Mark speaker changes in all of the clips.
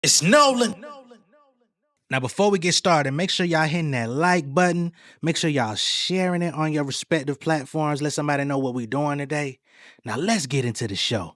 Speaker 1: It's Nolan. Now, before we get started, make sure y'all hitting that like button. Make sure y'all sharing it on your respective platforms. Let somebody know what we're doing today. Now, let's get into the show.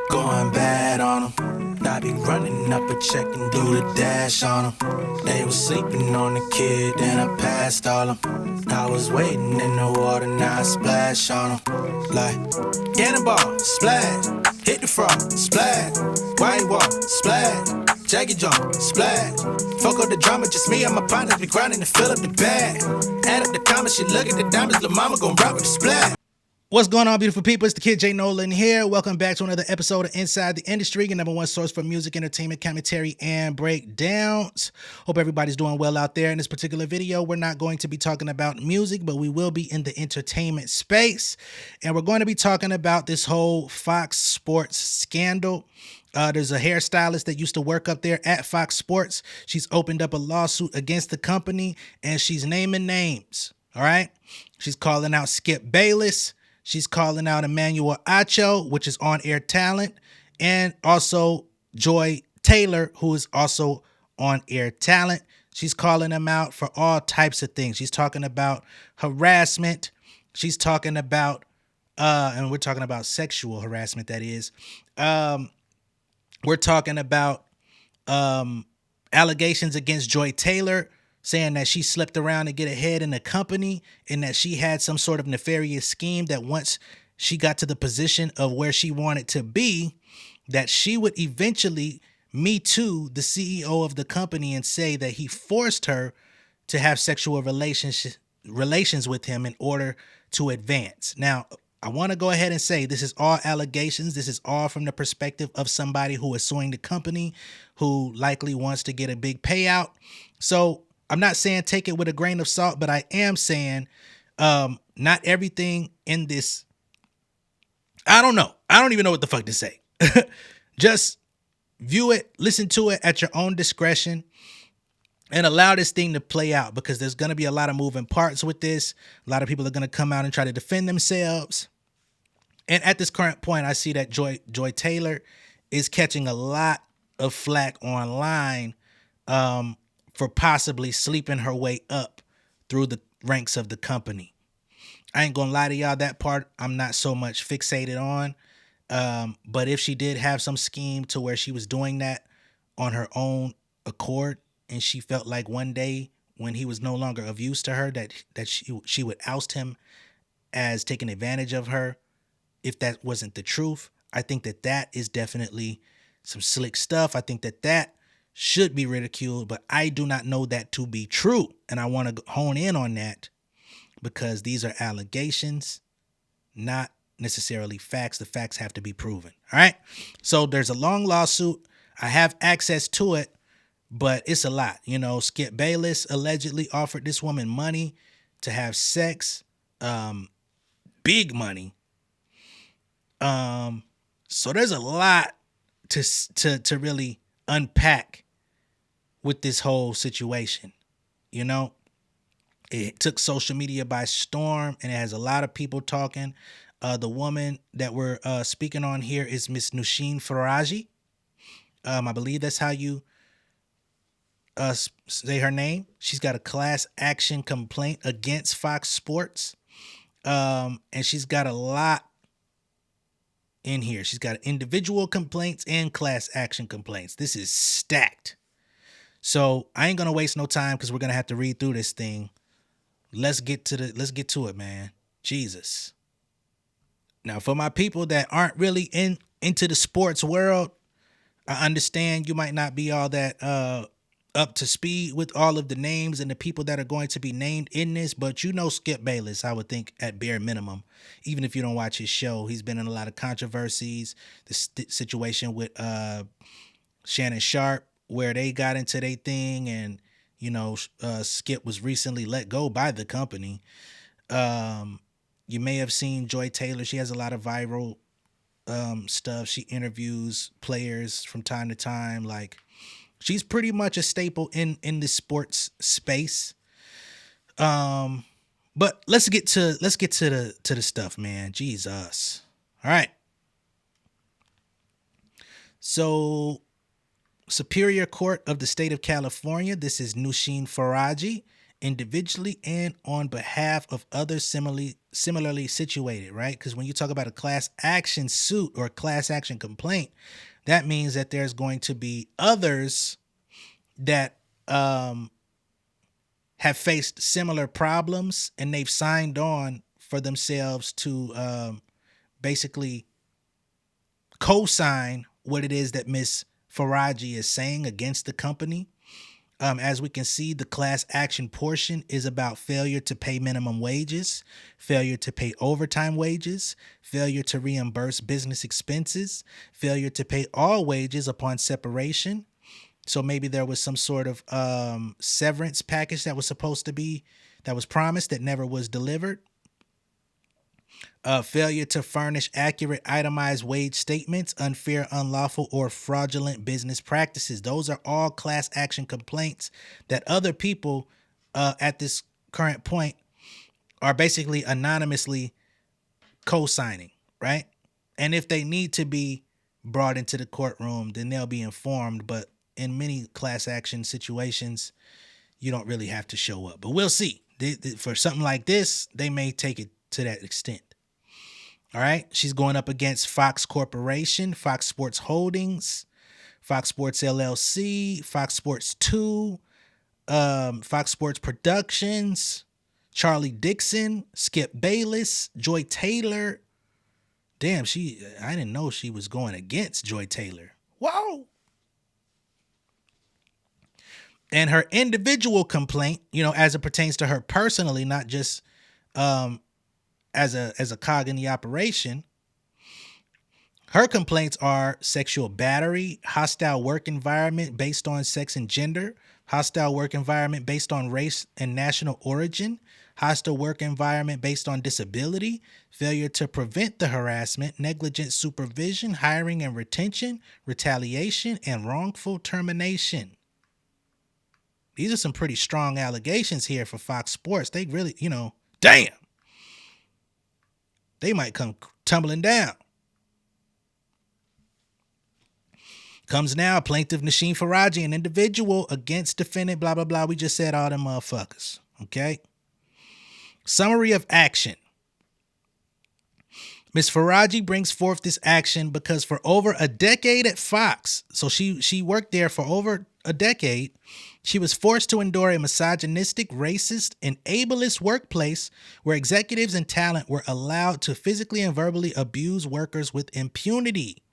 Speaker 1: Going bad on them. I be running up a check and do the dash on them. They was sleeping on the kid, then I passed all them. I was waiting in the water, now I splash on them. Like, cannonball, splash. Hit the frog, splash. White wall, splash. Jackie jump, splash. Fuck up the drama, just me and my partners be grinding to fill up the bag. Add up the comments, she look at the diamonds, lil' mama gon' rock with the splash. What's going on, beautiful people? It's the kid J Nolan here. Welcome back to another episode of Inside the Industry, your number one source for music, entertainment, commentary, and breakdowns. Hope everybody's doing well out there. In this particular video, we're not going to be talking about music, but we will be in the entertainment space. And we're going to be talking about this whole Fox Sports scandal. There's a hairstylist that used to work up there at Fox Sports. She's opened up a lawsuit against the company, and she's naming names, all right? She's calling out Skip Bayless. She's calling out Emmanuel Acho, which is on-air talent, and also Joy Taylor, who is also on-air talent. She's calling them out for all types of things. She's talking about harassment. She's talking about, and we're talking about sexual harassment, that is. We're talking about allegations against Joy Taylor, saying that she slipped around to get ahead in the company and that she had some sort of nefarious scheme that once she got to the position of where she wanted to be, that she would eventually Me Too the CEO of the company and say that he forced her to have sexual relations with him in order to advance. Now, I want to go ahead and say this is all allegations. This is all from the perspective of somebody who is suing the company, who likely wants to get a big payout. So I'm not saying take it with a grain of salt, but I am saying not everything in this. I don't know. I don't even know what the fuck to say. Just view it, listen to it at your own discretion, and allow this thing to play out, because there's going to be a lot of moving parts with this. A lot of people are going to come out and try to defend themselves. And at this current point, I see that Joy Taylor is catching a lot of flack online for possibly sleeping her way up through the ranks of the company. I ain't gonna lie to y'all, that part I'm not so much fixated on. But if she did have some scheme to where she was doing that on her own accord, and she felt like one day when he was no longer of use to her, that she would oust him as taking advantage of her, if that wasn't the truth, I think that is definitely some slick stuff. I think that should be ridiculed, but I do not know that to be true. And I want to hone in on that because these are allegations, not necessarily facts. The facts have to be proven. All right. So there's a long lawsuit. I have access to it, but it's a lot. You know, Skip Bayless allegedly offered this woman money to have sex, big money. So there's a lot to really unpack with this whole situation. You know, it took social media by storm, and it has a lot of people talking. The woman that we're speaking on here is Miss Nushin Faraji. I believe that's how you say her name. She's got a class action complaint against Fox Sports, and she's got a lot in here. She's got individual complaints and class action complaints. This is stacked. So I ain't gonna waste no time because we're gonna have to read through this thing. Let's get to it, man. Jesus. Now, for my people that aren't really into the sports world, I understand you might not be all that up to speed with all of the names and the people that are going to be named in this, but you know Skip Bayless, I would think, at bare minimum. Even if you don't watch his show, he's been in a lot of controversies. The situation with Shannon Sharp, where they got into their thing, and you know, Skip was recently let go by the company. You may have seen Joy Taylor. She has a lot of viral stuff. She interviews players from time to time. Like, she's pretty much a staple in the sports space. Um, but let's get to the stuff, man. Jesus. All right. So Superior Court of the State of California. This is Nushin Faraji, individually and on behalf of others similarly situated, right? Because when you talk about a class action suit or a class action complaint, that means that there's going to be others that have faced similar problems and they've signed on for themselves to basically co-sign what it is that Miss Faraji is saying against the company. As we can see, the class action portion is about failure to pay minimum wages, failure to pay overtime wages, failure to reimburse business expenses, failure to pay all wages upon separation. So maybe there was some sort of severance package that was promised that never was delivered. Failure to furnish accurate itemized wage statements, unfair, unlawful, or fraudulent business practices. Those are all class action complaints that other people at this current point are basically anonymously co-signing, right? And if they need to be brought into the courtroom, then they'll be informed. But in many class action situations, you don't really have to show up. But we'll see. For something like this, they may take it to that extent. All right. She's going up against Fox Corporation, Fox Sports Holdings, Fox Sports LLC, Fox Sports 2, Fox Sports Productions, Charlie Dixon, Skip Bayless, Joy Taylor. Damn, I didn't know she was going against Joy Taylor. Whoa. And her individual complaint, as it pertains to her personally, not just as a cog in the operation. Her complaints are sexual battery, hostile work environment based on sex and gender, hostile work environment based on race and national origin, hostile work environment based on disability, failure to prevent the harassment, negligent supervision, hiring and retention, retaliation, and wrongful termination. These are some pretty strong allegations here for Fox Sports. They really, damn. They might come tumbling down. Comes now, plaintiff Nasheen Faraji, an individual against defendant, blah, blah, blah. We just said all them motherfuckers. Okay. Summary of action. Ms. Faraji brings forth this action because for over a decade at Fox, so she worked there for over a decade, she was forced to endure a misogynistic, racist, and ableist workplace where executives and talent were allowed to physically and verbally abuse workers with impunity.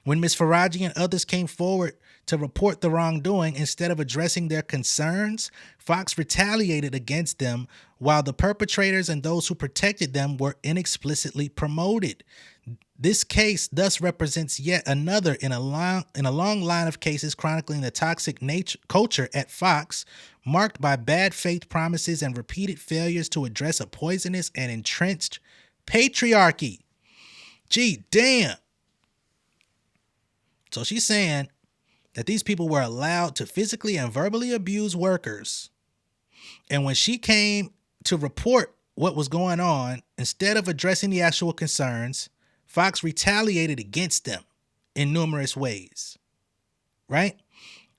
Speaker 1: When Ms. Faraji and others came forward to report the wrongdoing, instead of addressing their concerns, Fox retaliated against them while the perpetrators and those who protected them were inexplicitly promoted. This case thus represents yet another in a long line of cases chronicling the toxic culture at Fox, marked by bad faith promises and repeated failures to address a poisonous and entrenched patriarchy. Gee, damn. So she's saying that these people were allowed to physically and verbally abuse workers. And when she came to report what was going on, instead of addressing the actual concerns, Fox retaliated against them in numerous ways, right?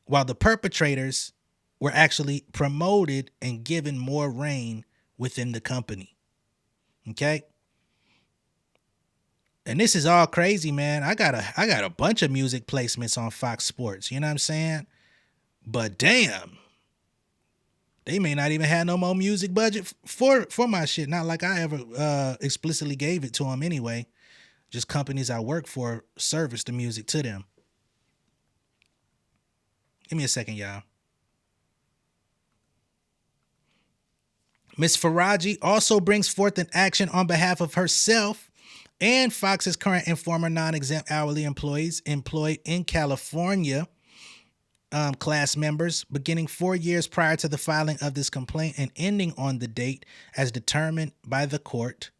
Speaker 1: While the perpetrators were actually promoted and given more reign within the company. Okay? And this is all crazy, man. I got a bunch of music placements on Fox Sports, you know what I'm saying? But damn, they may not even have no more music budget for my shit. Not like I ever explicitly gave it to them anyway. Just companies I work for service the music to them. Give me a second, y'all. Ms. Faraji also brings forth an action on behalf of herself and Fox's current and former non-exempt hourly employees employed in California, class members, beginning 4 years prior to the filing of this complaint and ending on the date as determined by the court.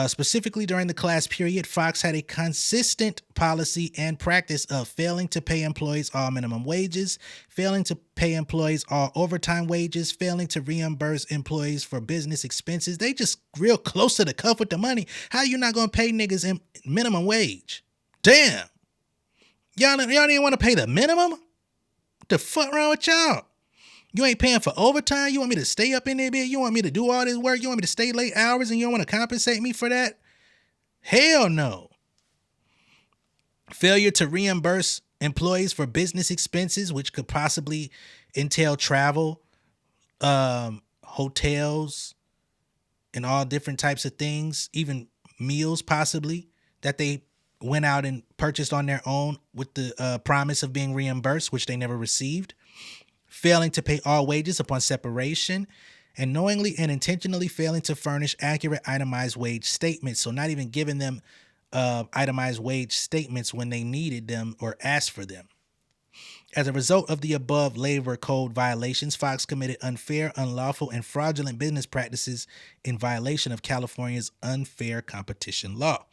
Speaker 1: Specifically during the class period, Fox had a consistent policy and practice of failing to pay employees all minimum wages, failing to pay employees all overtime wages, failing to reimburse employees for business expenses. They just real close to the cuff with the money. How you not gonna pay niggas minimum wage? Damn. Y'all didn't want to pay the minimum? What the fuck wrong with y'all? You ain't paying for overtime? You want me to stay up in there, bitch? You want me to do all this work? You want me to stay late hours and you don't want to compensate me for that? Hell no. Failure to reimburse employees for business expenses, which could possibly entail travel, hotels, and all different types of things, even meals possibly, that they went out and purchased on their own with the promise of being reimbursed, which they never received. Failing to pay all wages upon separation, and knowingly and intentionally failing to furnish accurate itemized wage statements. So not even giving them itemized wage statements when they needed them or asked for them. As a result of the above labor code violations, Fox committed unfair, unlawful, and fraudulent business practices in violation of California's unfair competition law.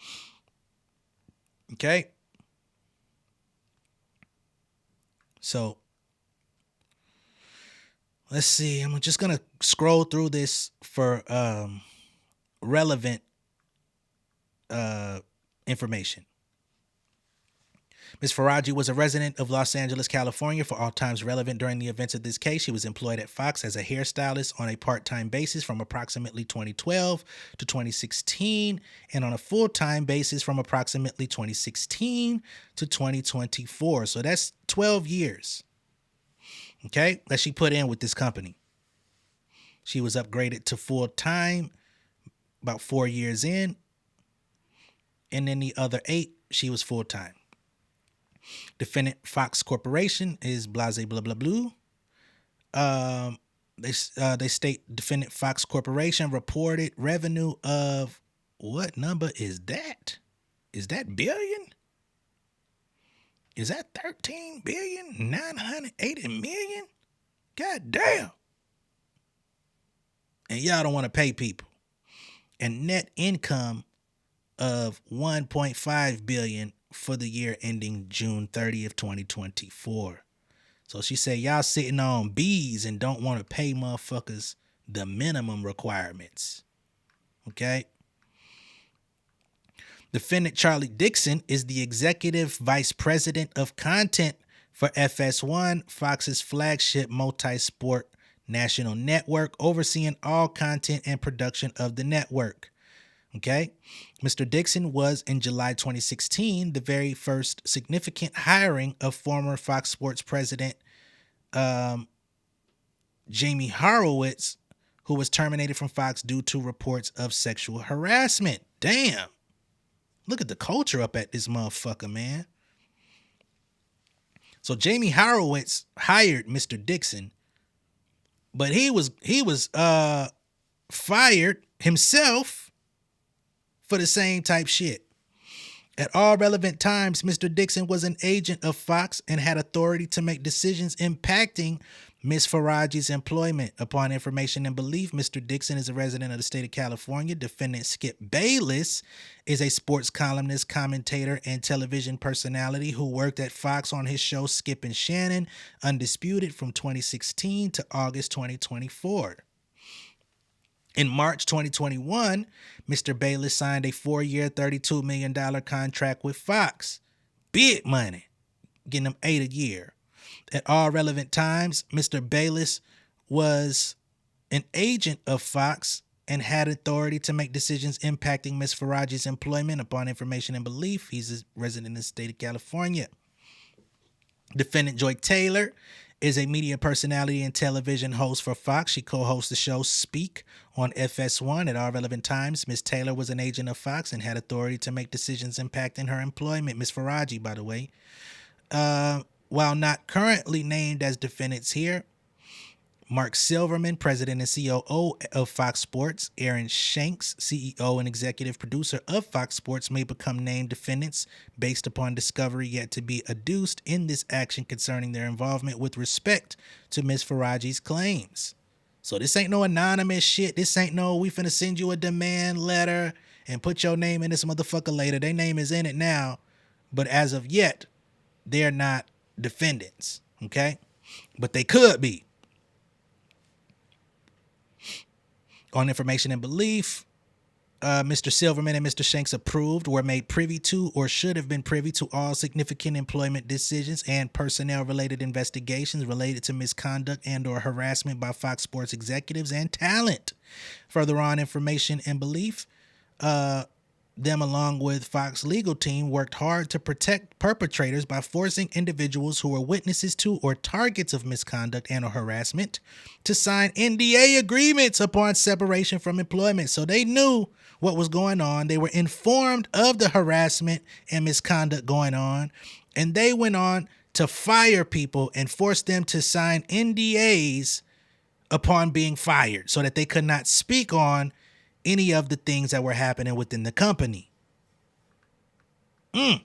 Speaker 1: Okay? So, let's see. I'm just going to scroll through this for relevant information. Ms. Faraji was a resident of Los Angeles, California for all times relevant during the events of this case. She was employed at Fox as a hairstylist on a part-time basis from approximately 2012 to 2016 and on a full-time basis from approximately 2016 to 2024. So that's 12 years. Okay, that she put in with this company. She was upgraded to full-time about 4 years in. And then the other 8, she was full-time. Defendant Fox Corporation is blase blah blah blah. They state defendant Fox Corporation reported revenue of what number is that? Is that billion? Is that 13,980,000,000? God damn. And y'all don't want to pay people. And net income of 1.5 billion for the year ending June 30th, 2024. So she said y'all sitting on B's and don't want to pay motherfuckers the minimum requirements. Okay? Defendant Charlie Dixon is the executive vice president of content for FS1, Fox's flagship multi-sport national network, overseeing all content and production of the network. Okay. Mr. Dixon was in July 2016 the very first significant hiring of former Fox Sports president Jamie Horowitz, who was terminated from Fox due to reports of sexual harassment. Damn. Look at the culture up at this motherfucker, man. So Jamie Horowitz hired Mr. Dixon, but he was fired himself for the same type shit. At all relevant times, Mr. Dixon was an agent of Fox and had authority to make decisions impacting Ms. Faraji's employment. Upon information and belief, Mr. Dixon is a resident of the state of California. Defendant Skip Bayless is a sports columnist, commentator, and television personality who worked at Fox on his show Skip and Shannon, Undisputed, from 2016 to August 2024. In March 2021, Mr. Bayless signed a 4-year, $32 million contract with Fox. Big money. Getting them 8 a year. At all relevant times, Mr. Bayless was an agent of Fox and had authority to make decisions impacting Ms. Faraji's employment. Upon information and belief, he's a resident in the state of California. Defendant Joy Taylor is a media personality and television host for Fox. She co-hosts the show Speak on FS1 at all relevant times. Ms. Taylor was an agent of Fox and had authority to make decisions impacting her employment. Ms. Faraji, by the way. While not currently named as defendants here, Mark Silverman, president and COO of Fox Sports, Aaron Shanks, CEO and executive producer of Fox Sports, may become named defendants based upon discovery yet to be adduced in this action concerning their involvement with respect to Ms. Faraji's claims. So this ain't no anonymous shit. This ain't no we finna send you a demand letter and put your name in this motherfucker later. Their name is in it now, but as of yet, they're not defendants, okay? But they could be. On information and belief, Mr. Silverman and Mr. Shanks approved, were made privy to, or should have been privy to all significant employment decisions and personnel-related investigations related to misconduct and or harassment by Fox Sports executives and talent. Further on information and belief, them along with Fox legal team worked hard to protect perpetrators by forcing individuals who were witnesses to or targets of misconduct and or harassment to sign NDA agreements upon separation from employment. So they knew what was going on. They were informed of the harassment and misconduct going on, and they went on to fire people and force them to sign NDAs upon being fired so that they could not speak on any of the things that were happening within the company. Ms.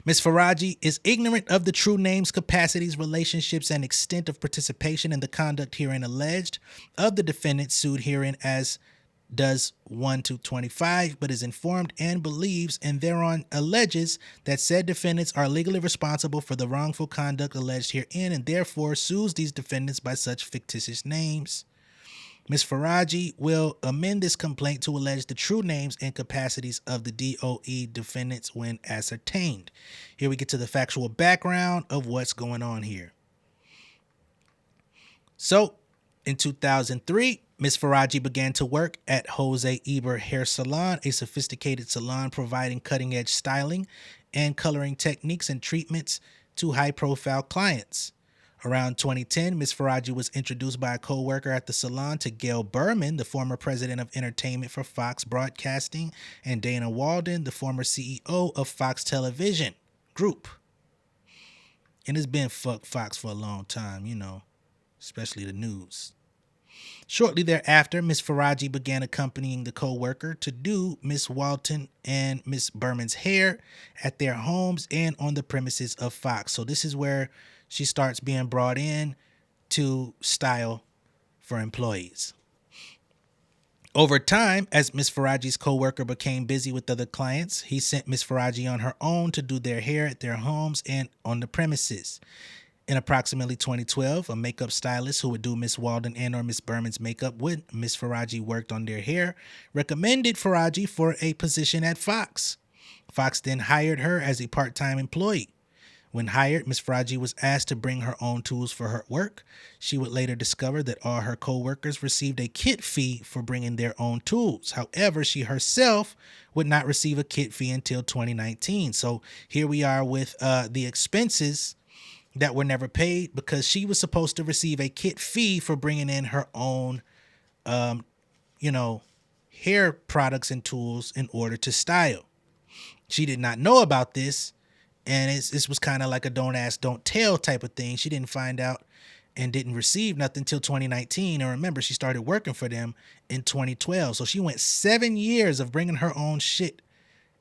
Speaker 1: Faraji is ignorant of the true names, capacities, relationships, and extent of participation in the conduct herein alleged of the defendant sued herein, as does 1-25, but is informed and believes and thereon alleges that said defendants are legally responsible for the wrongful conduct alleged herein, and therefore sues these defendants by such fictitious names. Ms. Faraji will amend this complaint to allege the true names and capacities of the DOE defendants when ascertained. Here we get to the factual background of what's going on here. So, in 2003, Ms. Faraji began to work at Jose Eber Hair Salon, a sophisticated salon providing cutting-edge styling and coloring techniques and treatments to high-profile clients. Around 2010, Ms. Faraji was introduced by a co-worker at the salon to Gail Berman, the former president of entertainment for Fox Broadcasting, and Dana Walden, the former CEO of Fox Television Group. And it's been fuck Fox for a long time, you know, especially the news. Shortly thereafter, Ms. Faraji began accompanying the co-worker to do Ms. Walton and Ms. Berman's hair at their homes and on the premises of Fox. So this is where she starts being brought in to style for employees. Over time, as Ms. Faraji's co-worker became busy with other clients, he sent Ms. Faraji on her own to do their hair at their homes and on the premises. In approximately 2012, a makeup stylist who would do Ms. Walden and or Ms. Berman's makeup when Ms. Faraji worked on their hair recommended Faraji for a position at Fox. Fox then hired her as a part-time employee. When hired, Ms. Faraji was asked to bring her own tools for her work. She would later discover that all her co-workers received a kit fee for bringing their own tools. However, she herself would not receive a kit fee until 2019. So here we are with the expenses that were never paid because she was supposed to receive a kit fee for bringing in her own, hair products and tools in order to style. She did not know about this. And this was kind of like a don't ask, don't tell type of thing. She didn't find out and didn't receive nothing until 2019. And remember, she started working for them in 2012. So she went 7 years of bringing her own shit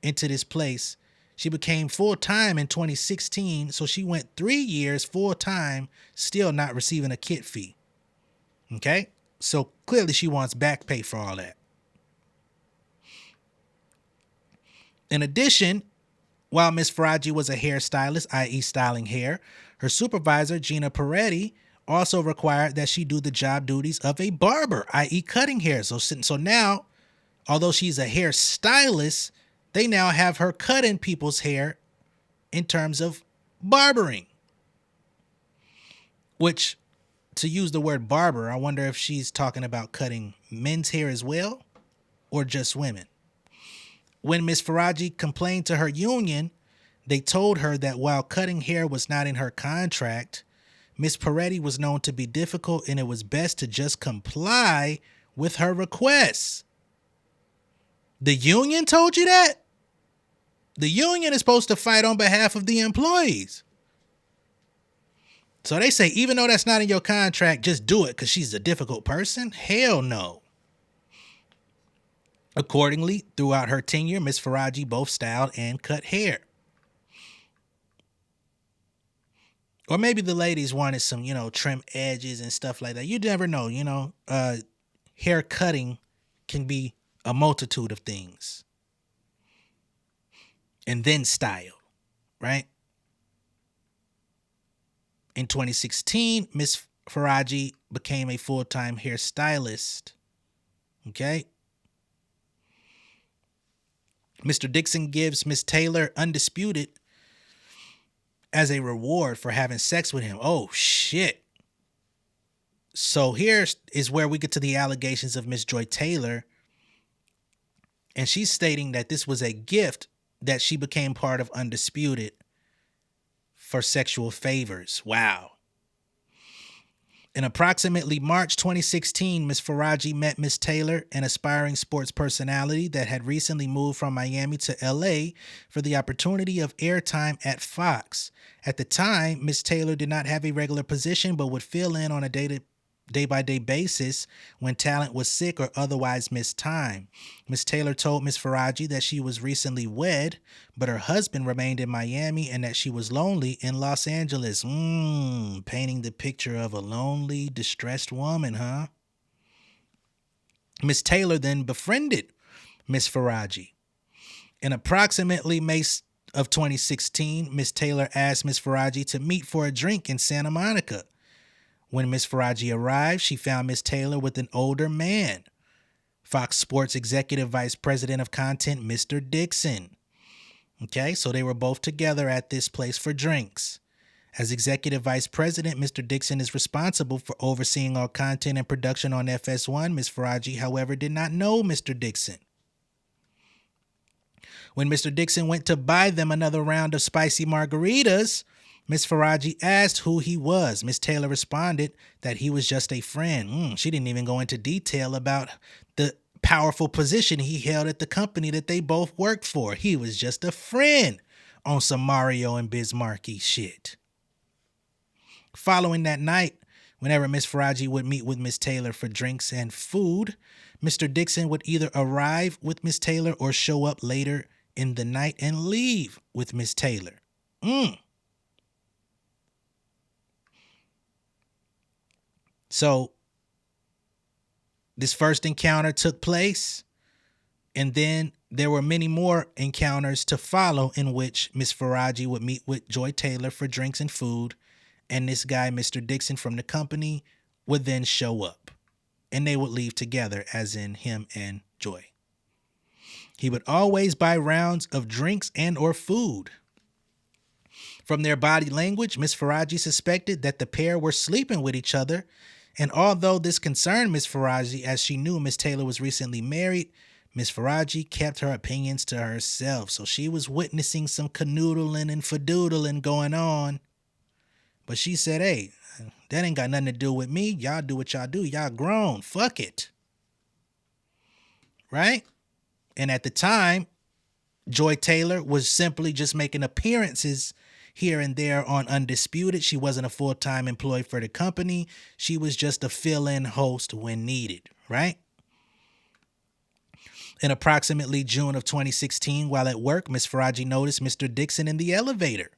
Speaker 1: into this place. She became full-time in 2016. So she went 3 years full-time, still not receiving a kit fee. Okay? So clearly she wants back pay for all that. In addition, while Ms. Faraji was a hairstylist, i.e. styling hair, her supervisor, Gina Peretti, also required that she do the job duties of a barber, i.e. cutting hair. So now, although she's a hairstylist, they now have her cutting people's hair in terms of barbering. Which, to use the word barber, I wonder if she's talking about cutting men's hair as well, or just women. When Ms. Faraji complained to her union, they told her that while cutting hair was not in her contract, Ms. Peretti was known to be difficult and it was best to just comply with her requests. The union told you that? The union is supposed to fight on behalf of the employees. So they say, even though that's not in your contract, just do it because she's a difficult person? Hell no. Accordingly, throughout her tenure, Ms. Faraji both styled and cut hair. Or maybe the ladies wanted some, trim edges and stuff like that. You never know, hair cutting can be a multitude of things, and then style, right? In 2016, Miss Faraji became a full-time hairstylist. Okay. Mr. Dixon gives Miss Taylor Undisputed as a reward for having sex with him. Oh, shit. So here is where we get to the allegations of Miss Joy Taylor. And she's stating that this was a gift that she became part of Undisputed for sexual favors. Wow. In approximately March 2016, Miss Faraji met Miss Taylor, an aspiring sports personality that had recently moved from Miami to LA for the opportunity of airtime at Fox. At the time, Miss Taylor did not have a regular position but would fill in on a day-by-day basis when talent was sick or otherwise missed time. Miss Taylor told Miss Faraji that she was recently wed, but her husband remained in Miami and that she was lonely in Los Angeles. Painting the picture of a lonely, distressed woman, huh? Miss Taylor then befriended Miss Faraji. In approximately May of 2016, Miss Taylor asked Miss Faraji to meet for a drink in Santa Monica. When Miss Faraji arrived, she found Miss Taylor with an older man, Fox Sports Executive Vice President of Content, Mr. Dixon. Okay, so they were both together at this place for drinks. As Executive Vice President, Mr. Dixon is responsible for overseeing all content and production on FS1. Miss Faraji, however, did not know Mr. Dixon. When Mr. Dixon went to buy them another round of spicy margaritas, Miss Faraji asked who he was. Miss Taylor responded that he was just a friend. She didn't even go into detail about the powerful position he held at the company that they both worked for. He was just a friend on some Mario and Biz Markie shit. Following that night, whenever Miss Faraji would meet with Miss Taylor for drinks and food, Mr. Dixon would either arrive with Miss Taylor or show up later in the night and leave with Miss Taylor. So this first encounter took place, and then there were many more encounters to follow in which Miss Faraji would meet with Joy Taylor for drinks and food, and this guy, Mr. Dixon from the company, would then show up, and they would leave together, as in him and Joy. He would always buy rounds of drinks and or food. From their body language, Miss Faraji suspected that the pair were sleeping with each other, and although this concerned Miss Faraji, as she knew Miss Taylor was recently married, Miss Faraji kept her opinions to herself. So she was witnessing some canoodling and fadoodling going on. But she said, hey, that ain't got nothing to do with me. Y'all do what y'all do. Y'all grown. Fuck it. Right? And at the time, Joy Taylor was simply just making appearances here and there on Undisputed. She wasn't a full-time employee for the company. She was just a fill-in host when needed, right? In approximately June of 2016, while at work, Miss Faraji noticed Mr. Dixon in the elevator.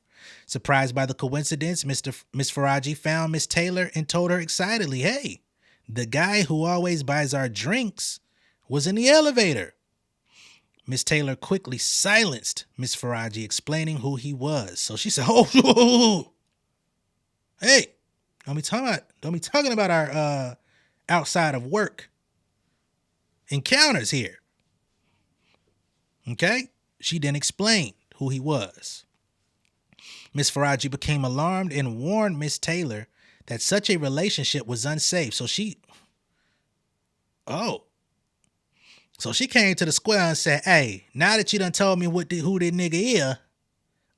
Speaker 1: Surprised by the coincidence, Miss Faraji found Miss Taylor and told her excitedly, hey, the guy who always buys our drinks was in the elevator. Miss Taylor quickly silenced Miss Faraji, explaining who he was. So she said, oh, hey, don't be talking about our outside of work encounters here. Okay? She then explained who he was. Miss Faraji became alarmed and warned Miss Taylor that such a relationship was unsafe. So she came to the square and said, hey, now that you done told me who that nigga is,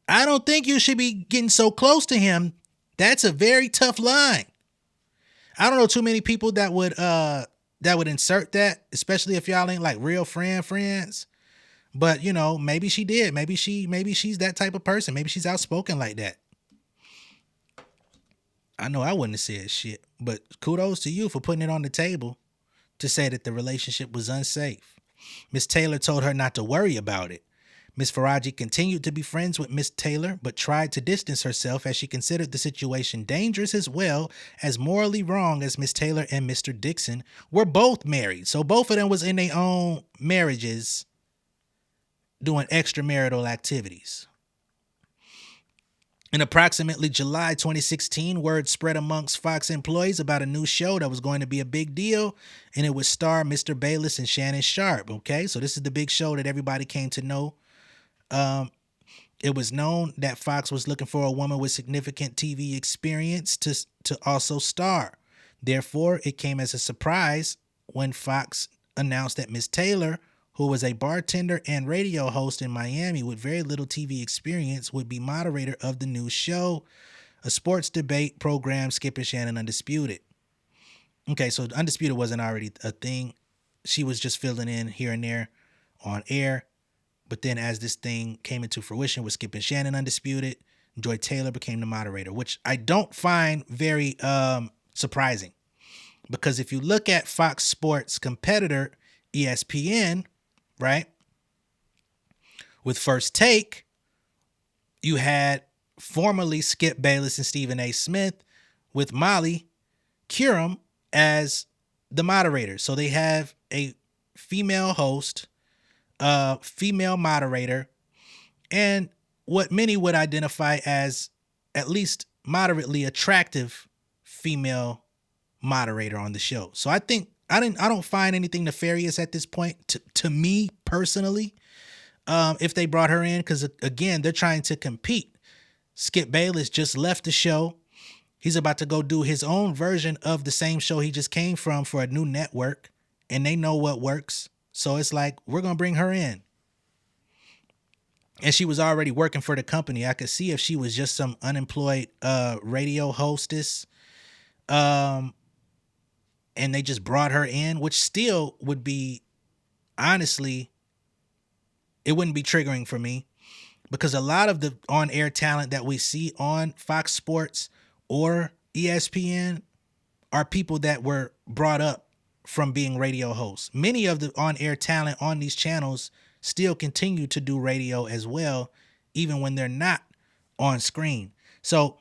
Speaker 1: I don't think you should be getting so close to him. That's a very tough line. I don't know too many people that would insert that, especially if y'all ain't like real friends. But, you know, maybe she did. Maybe she's that type of person. Maybe she's outspoken like that. I know I wouldn't have said shit, but kudos to you for putting it on the table to say that the relationship was unsafe. Miss Taylor told her not to worry about it, Miss Faraji continued to be friends with Miss Taylor, but tried to distance herself as she considered the situation dangerous as well as morally wrong, as Miss Taylor and Mr. Dixon were both married. So both of them was in their own marriages doing extramarital activities. In approximately July 2016, word spread amongst Fox employees about a new show that was going to be a big deal, and it would star Mr. Bayless and Shannon Sharp. Okay, so this is the big show that everybody came to know. It was known that Fox was looking for a woman with significant TV experience to also star. Therefore, it came as a surprise when Fox announced that Miss Taylor, who was a bartender and radio host in Miami with very little TV experience, would be moderator of the new show, a sports debate program, Skip and Shannon Undisputed. Okay, so Undisputed wasn't already a thing. She was just filling in here and there on air. But then as this thing came into fruition with Skip and Shannon Undisputed, Joy Taylor became the moderator, which I don't find very surprising. Because if you look at Fox Sports competitor ESPN, right, with First Take, you had formerly Skip Bayless and Stephen A. Smith with Molly Curum as the moderator. So they have a female host, a female moderator, and what many would identify as at least moderately attractive female moderator on the show. So I think I don't find anything nefarious at this point to me personally. If they brought her in, because again, they're trying to compete. Skip Bayless just left the show. He's about to go do his own version of the same show he just came from for a new network, and they know what works. So it's like, we're going to bring her in. And she was already working for the company. I could see if she was just some unemployed radio hostess, and they just brought her in, which still would be, honestly, it wouldn't be triggering for me, because a lot of the on-air talent that we see on Fox Sports or ESPN are people that were brought up from being radio hosts. Many of the on-air talent on these channels still continue to do radio as well, even when they're not on screen. So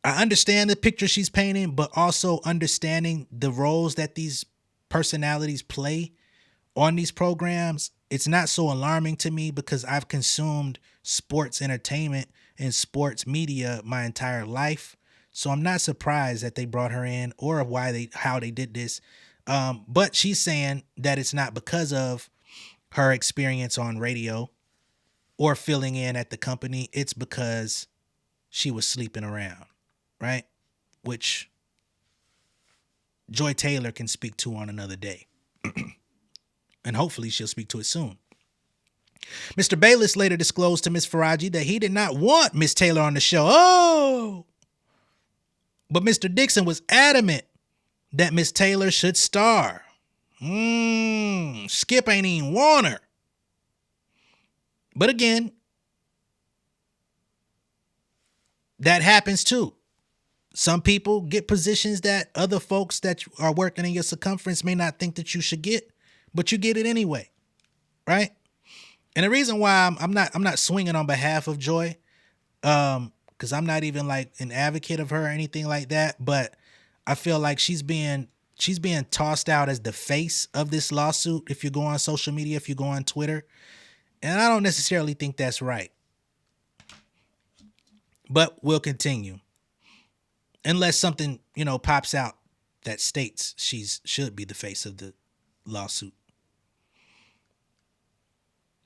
Speaker 1: I understand the picture she's painting, but also understanding the roles that these personalities play on these programs, it's not so alarming to me, because I've consumed sports entertainment and sports media my entire life. So I'm not surprised that they brought her in or how they did this. But she's saying that it's not because of her experience on radio or filling in at the company. It's because she was sleeping around, right? Which Joy Taylor can speak to on another day. And hopefully she'll speak to it soon. Mr. Bayless later disclosed to Miss Faraji that he did not want Miss Taylor on the show. Oh! But Mr. Dixon was adamant that Miss Taylor should star. Skip ain't even want her. But again, that happens too. Some people get positions that other folks that are working in your circumference may not think that you should get, but you get it anyway, right? And the reason why I'm not swinging on behalf of Joy, because I'm not even like an advocate of her or anything like that, but I feel like she's being tossed out as the face of this lawsuit. If you go on social media, if you go on Twitter, and I don't necessarily think that's right. But we'll continue. Unless something, pops out that states should be the face of the lawsuit.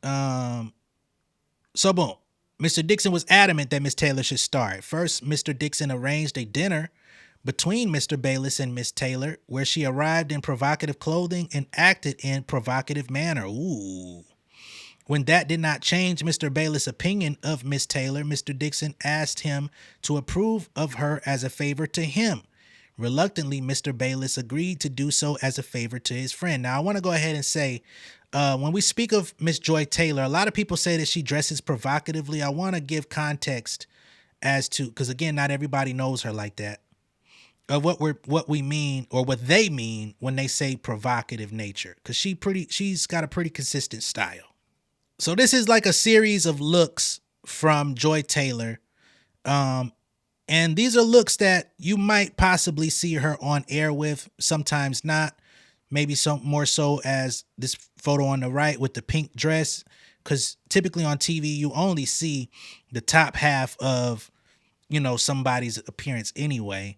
Speaker 1: So boom. Mr. Dixon was adamant that Miss Taylor should star. At first, Mr. Dixon arranged a dinner between Mr. Bayless and Miss Taylor, where she arrived in provocative clothing and acted in provocative manner. Ooh. When that did not change Mr. Bayless' opinion of Miss Taylor, Mr. Dixon asked him to approve of her as a favor to him. Reluctantly, Mr. Bayless agreed to do so as a favor to his friend. Now, I want to go ahead and say, when we speak of Miss Joy Taylor, a lot of people say that she dresses provocatively. I want to give context as to, because again, not everybody knows her like that, of what we mean or what they mean when they say provocative nature. Because she's got a pretty consistent style. So this is like a series of looks from Joy Taylor. Um, and these are looks that you might possibly see her on air with, sometimes not. Maybe some more so as this photo on the right with the pink dress. Because typically on TV, you only see the top half of, somebody's appearance anyway.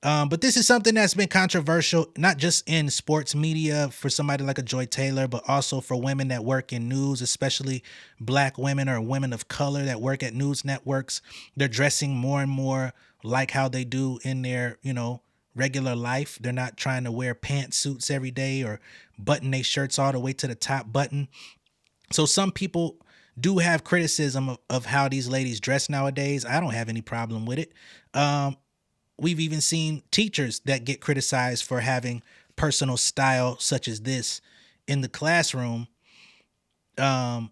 Speaker 1: But this is something that's been controversial, not just in sports media for somebody like a Joy Taylor, but also for women that work in news, especially black women or women of color that work at news networks. They're dressing more and more like how they do in their, regular life. They're not trying to wear pantsuits every day or button their shirts all the way to the top button. So some people do have criticism of how these ladies dress nowadays. I don't have any problem with it. We've even seen teachers that get criticized for having personal style such as this in the classroom. But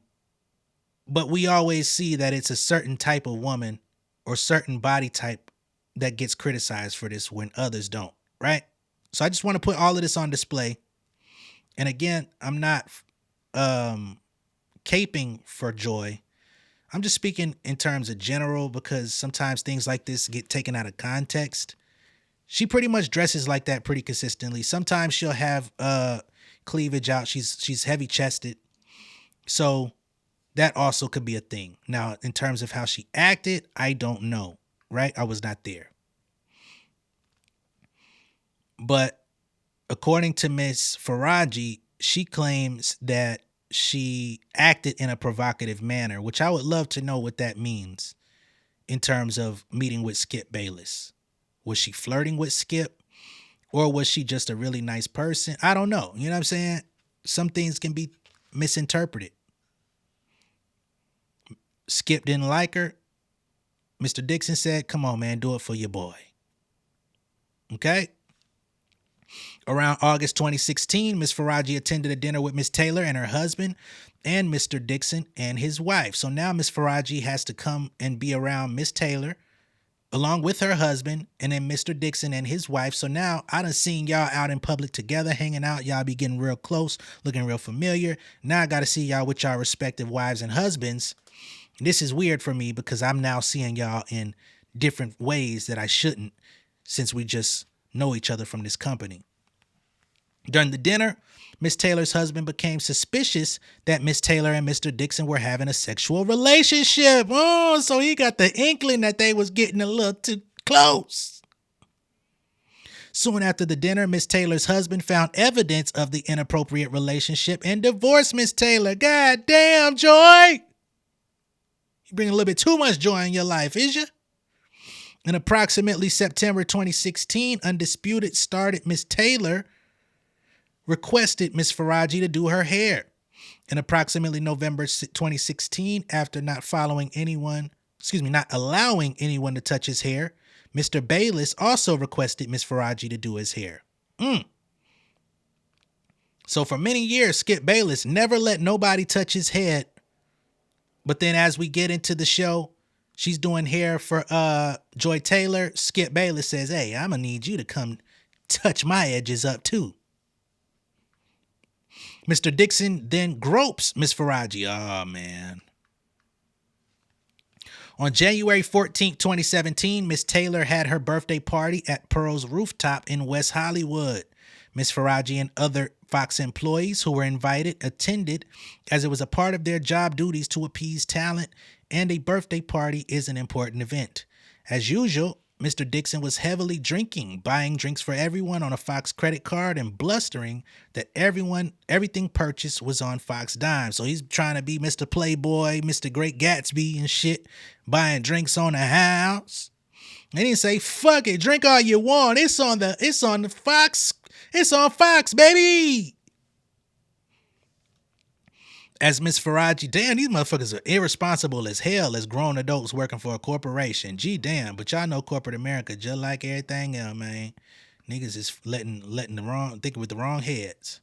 Speaker 1: we always see that it's a certain type of woman or certain body type that gets criticized for this when others don't, right? So I just want to put all of this on display. And again, I'm not caping for Joy. I'm just speaking in terms of general because sometimes things like this get taken out of context. She pretty much dresses like that pretty consistently. Sometimes she'll have cleavage out. She's heavy chested. So that also could be a thing. Now, in terms of how she acted, I don't know, right? I was not there. But according to Miss Faraji, she claims that she acted in a provocative manner, which I would love to know what that means in terms of meeting with Skip Bayless. Was she flirting with Skip, or was she just a really nice person? I don't know. You know what I'm saying? Some things can be misinterpreted. Skip didn't like her. Mr. Dixon said, come on, man, do it for your boy. Okay? Around August 2016, Miss Faraji attended a dinner with Miss Taylor and her husband and Mr. Dixon and his wife. So now Miss Faraji has to come and be around Miss Taylor along with her husband and then Mr. Dixon and his wife. So now I done seen y'all out in public together, hanging out. Y'all be getting real close, looking real familiar. Now I got to see y'all with y'all respective wives and husbands. This is weird for me because I'm now seeing y'all in different ways that I shouldn't, since we just know each other from this company. During the dinner, Miss Taylor's husband became suspicious that Miss Taylor and Mr. Dixon were having a sexual relationship. Oh, so he got the inkling that they was getting a little too close. Soon after the dinner, Miss Taylor's husband found evidence of the inappropriate relationship and divorced Miss Taylor. God damn, Joy! You bring a little bit too much joy in your life, is you? In approximately September 2016, Undisputed started Miss Taylor requested Miss Faraji to do her hair. In approximately November 2016, after not allowing anyone to touch his hair, Mr. Bayless also requested Miss Faraji to do his hair. So for many years, Skip Bayless never let nobody touch his head. But then as we get into the show, she's doing hair for Joy Taylor. Skip Bayless says, hey, I'm going to need you to come touch my edges up too. Mr. Dixon then gropes Miss Faraji. Oh, man. On January 14, 2017, Miss Taylor had her birthday party at Pearl's rooftop in West Hollywood. Miss Faraji and other Fox employees who were invited attended as it was a part of their job duties to appease talent, and a birthday party is an important event. As usual, Mr. Dixon was heavily drinking, buying drinks for everyone on a Fox credit card and blustering that everything purchased was on Fox dime. So he's trying to be Mr. Playboy, Mr. Great Gatsby and shit, buying drinks on the house. And he say, fuck it, drink all you want. It's on the Fox. It's on Fox, baby. As Miss Faraji, damn, these motherfuckers are irresponsible as hell as grown adults working for a corporation. Gee, damn, but y'all know corporate America just like everything else, man. Niggas is thinking with the wrong heads.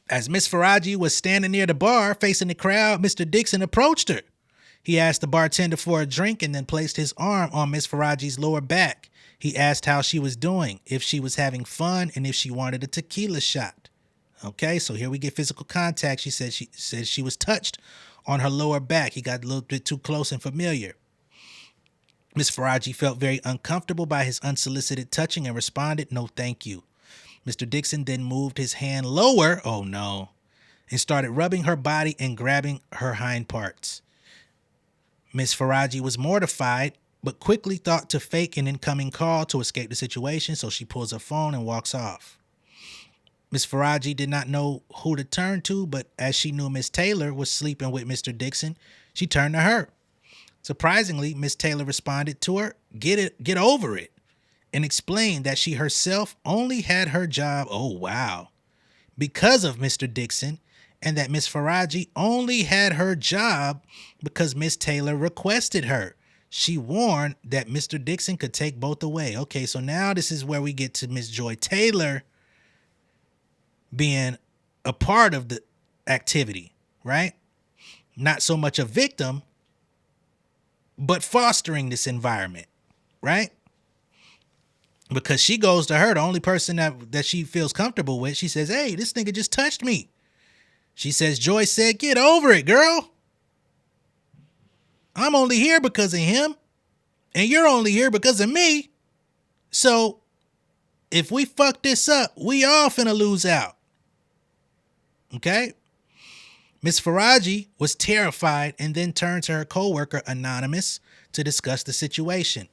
Speaker 1: As Miss Faraji was standing near the bar facing the crowd, Mr. Dixon approached her. He asked the bartender for a drink and then placed his arm on Miss Faraji's lower back. He asked how she was doing, if she was having fun, and if she wanted a tequila shot. Okay, so here we get physical contact. She said she was touched on her lower back. He got a little bit too close and familiar. Miss Faraji felt very uncomfortable by his unsolicited touching and responded, "No, thank you." Mr. Dixon then moved his hand lower, oh no, and started rubbing her body and grabbing her hind parts. Miss Faraji was mortified, but quickly thought to fake an incoming call to escape the situation, so she pulls her phone and walks off. Miss Faraji did not know who to turn to, but as she knew Miss Taylor was sleeping with Mr. Dixon, she turned to her. Surprisingly, Miss Taylor responded to her, get over it," and explained that she herself only had her job, oh wow, because of Mr. Dixon, and that Miss Faraji only had her job because Miss Taylor requested her. She warned that Mr. Dixon could take both away. Okay, so now this is where we get to Miss Joy Taylor being a part of the activity, right? Not so much a victim, but fostering this environment, right? Because she goes to her, the only person that she feels comfortable with. She says, "Hey, this nigga just touched me." She says, "Joy said, get over it, girl. I'm only here because of him, and you're only here because of me. So if we fuck this up, we all finna lose out." Okay? Miss Faraji was terrified and then turned to her coworker, Anonymous, to discuss the situation.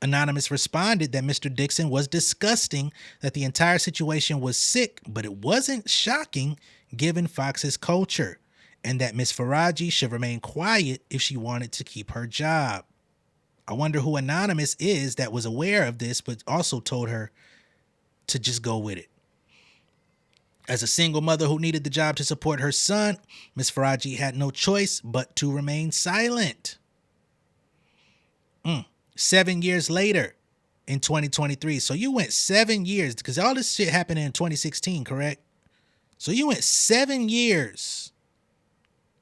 Speaker 1: Anonymous responded that Mr. Dixon was disgusting, that the entire situation was sick, but it wasn't shocking given Fox's culture, and that Miss Faraji should remain quiet if she wanted to keep her job. I wonder who Anonymous is that was aware of this, but also told her to just go with it. As a single mother who needed the job to support her son, Miss Faraji had no choice but to remain silent. 7 years later, in 2023. So you went 7 years, because all this shit happened in 2016, correct? So you went 7 years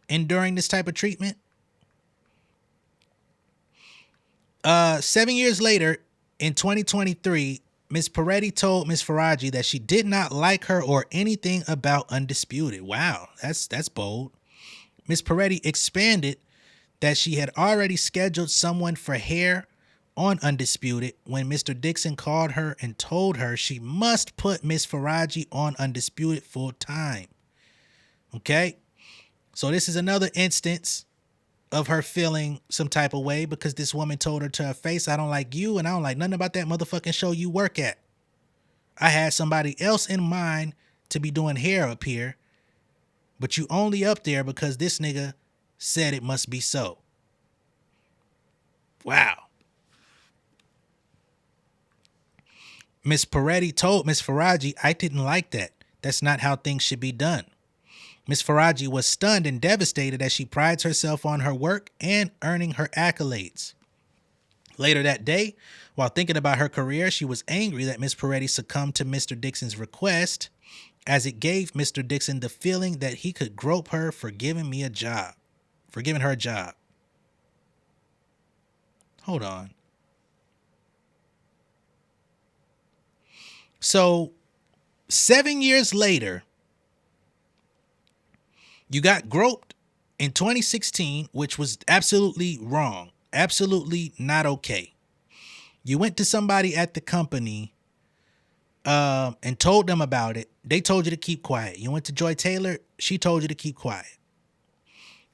Speaker 1: enduring this type of treatment. 7 years later, in 2023, Miss Peretti told Miss Faraji that she did not like her or anything about Undisputed. Wow, that's bold. Miss Peretti expanded that she had already scheduled someone for hair on Undisputed when Mr. Dixon called her and told her she must put Miss Faraji on Undisputed full time. Okay, so this is another instance of her feeling some type of way because this woman told her to her face, "I don't like you and I don't like nothing about that motherfucking show you work at. I had somebody else in mind to be doing hair up here, but you only up there because this nigga said it must be so." Wow. Miss Peretti told Miss Faraji, "I didn't like that. That's not how things should be done." Miss Faraji was stunned and devastated as she prides herself on her work and earning her accolades. Later that day, while thinking about her career, she was angry that Miss Peretti succumbed to Mr. Dixon's request, as it gave Mr. Dixon the feeling that he could grope her for giving her a job. Hold on. So 7 years later, you got groped in 2016, which was absolutely wrong. Absolutely not okay. You went to somebody at the company and told them about it. They told you to keep quiet. You went to Joy Taylor. She told you to keep quiet.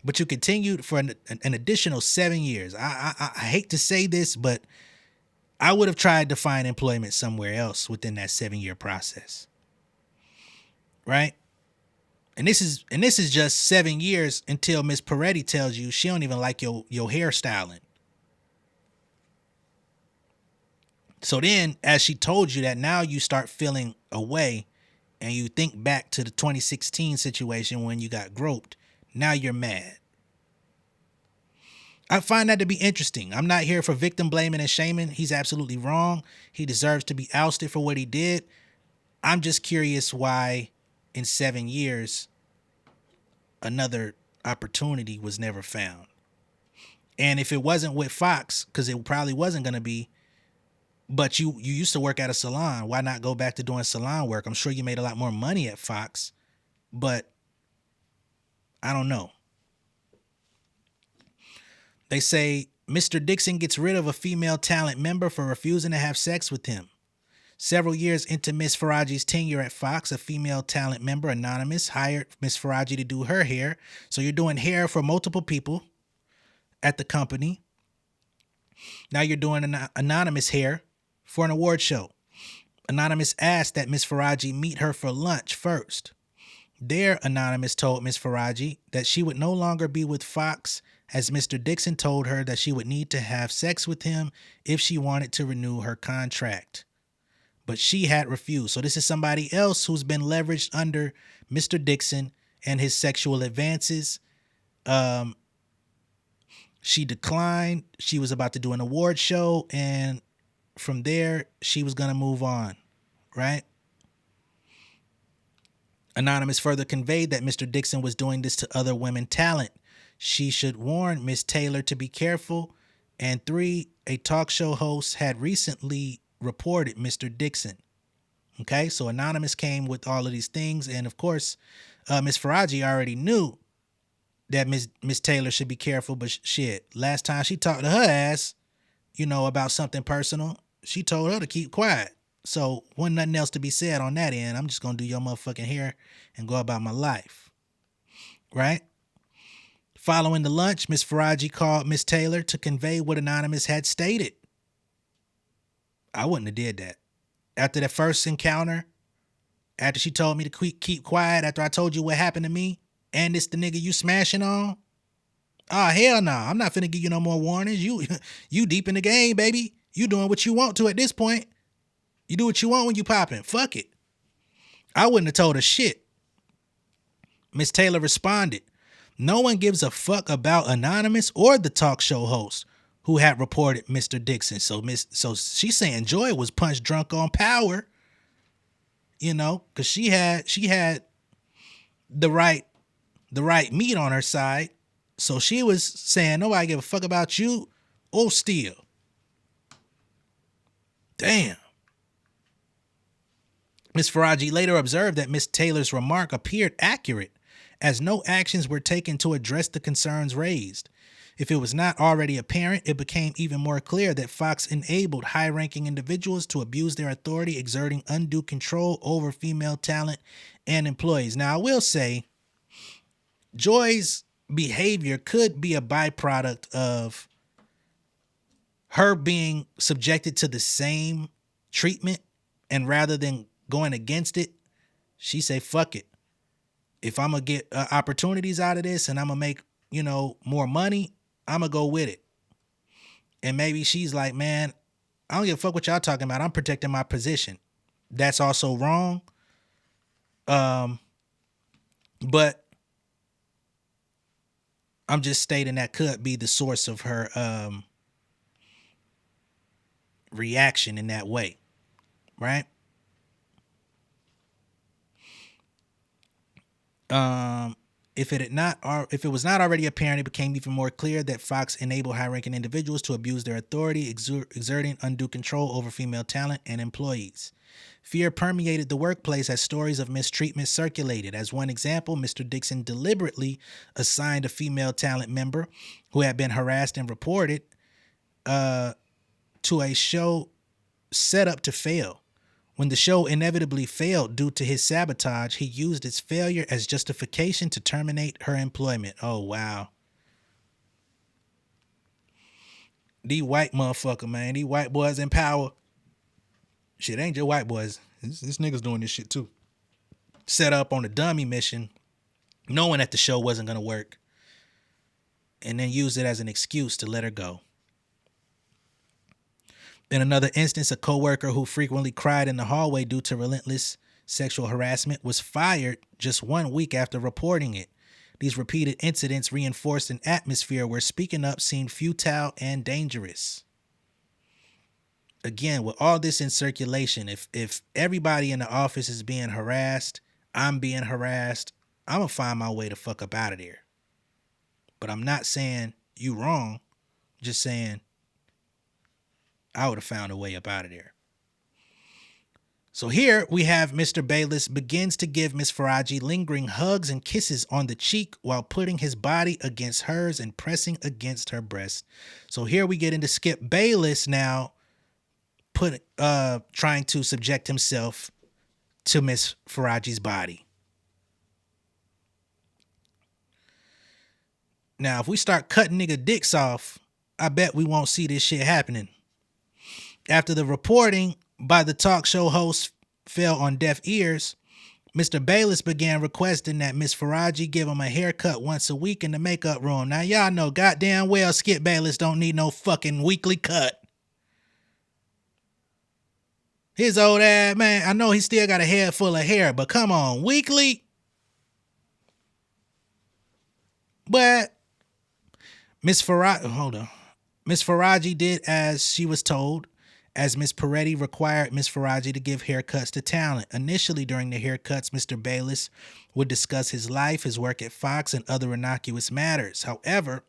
Speaker 1: But you continued for an additional 7 years. I hate to say this, but I would have tried to find employment somewhere else within that 7-year process. Right? And this is just 7 years until Miss Peretti tells you she don't even like your hairstyling. So then, as she told you that, now you start feeling away and you think back to the 2016 situation when you got groped. Now you're mad. I find that to be interesting. I'm not here for victim blaming and shaming. He's absolutely wrong. He deserves to be ousted for what he did. I'm just curious why in 7 years another opportunity was never found. And if it wasn't with Fox, because it probably wasn't going to be, but you used to work at a salon, why not go back to doing salon work? I'm sure you made a lot more money at Fox. but I don't know. They say Mr. Dixon gets rid of a female talent member for refusing to have sex with him. Several years into Miss Faraji's tenure at Fox, a female talent member, Anonymous, hired Miss Faraji to do her hair. So you're doing hair for multiple people at the company. Now you're doing an Anonymous hair for an award show. Anonymous asked that Miss Faraji meet her for lunch first. There, Anonymous told Miss Faraji that she would no longer be with Fox, as Mr. Dixon told her that she would need to have sex with him if she wanted to renew her contract. But she had refused. So this is somebody else who's been leveraged under Mr. Dixon and his sexual advances. She declined. She was about to do an award show, and from there, she was going to move on, right? Anonymous further conveyed that Mr. Dixon was doing this to other women talent. She should warn Miss Taylor to be careful. And 3, a talk show host had recently reported Mr. Dixon. Okay, so Anonymous came with all of these things. And of course, Miss Faraji already knew that Miss Taylor should be careful. But shit, last time she talked to her ass, about something personal, she told her to keep quiet. So wasn't nothing else to be said on that end. I'm just going to do your motherfucking hair and go about my life. Right? Following the lunch, Miss Faraji called Miss Taylor to convey what Anonymous had stated. I wouldn't have did that. After that first encounter, after she told me to keep quiet, after I told you what happened to me, and it's the nigga you smashing on, oh, hell no. I'm not finna give you no more warnings. You deep in the game, baby. You doing what you want to at this point. You do what you want when you popping. Fuck it. I wouldn't have told her shit. Miss Taylor responded, no one gives a fuck about Anonymous or the talk show host who had reported Mr. Dixon. So she's saying Joy was punch drunk on power, because she had the right meat on her side. So she was saying nobody give a fuck about you or Steele. Damn. Miss Faraji later observed that Miss Taylor's remark appeared accurate, as no actions were taken to address the concerns raised. If it was not already apparent, it became even more clear that Fox enabled high-ranking individuals to abuse their authority, exerting undue control over female talent and employees. Now, I will say, Joy's behavior could be a byproduct of her being subjected to the same treatment, and rather than going against it, she say, fuck it. If I'm going to get opportunities out of this and I'm going to make, more money, I'm going to go with it. And maybe she's like, man, I don't give a fuck what y'all talking about. I'm protecting my position. That's also wrong. But I'm just stating that could be the source of her reaction in that way. Right? If it was not already apparent, it became even more clear that Fox enabled high-ranking individuals to abuse their authority, exerting undue control over female talent and employees. Fear permeated the workplace as stories of mistreatment circulated. As one example, Mr. Dixon deliberately assigned a female talent member who had been harassed and reported to a show set up to fail. When the show inevitably failed due to his sabotage, he used its failure as justification to terminate her employment. Oh, wow. These white motherfucker, man. These white boys in power. Shit, ain't just white boys. This nigga's doing this shit too. Set up on a dummy mission, knowing that the show wasn't going to work, and then use it as an excuse to let her go. In another instance, a coworker who frequently cried in the hallway due to relentless sexual harassment was fired just 1 week after reporting it. These repeated incidents reinforced an atmosphere where speaking up seemed futile and dangerous. Again, with all this in circulation, if everybody in the office is being harassed, I'm being harassed, I'm going to find my way to fuck up out of there. But I'm not saying you wrong, just saying I would have found a way up out of there. So here we have Mr. Bayless begins to give Miss Faraji lingering hugs and kisses on the cheek while putting his body against hers and pressing against her breast. So here we get into Skip Bayless now trying to subject himself to Miss Faraji's body. Now, if we start cutting nigga dicks off, I bet we won't see this shit happening. After the reporting by the talk show host fell on deaf ears, Mr. Bayless began requesting that Miss Faraji give him a haircut once a week in the makeup room. Now, y'all know goddamn well Skip Bayless don't need no fucking weekly cut. His old ass, man, I know he still got a head full of hair, but come on, weekly? But Miss Faraji did as she was told, as Miss Peretti required Miss Faraji to give haircuts to talent. Initially, during the haircuts, Mr. Bayless would discuss his life, his work at Fox, and other innocuous matters. However,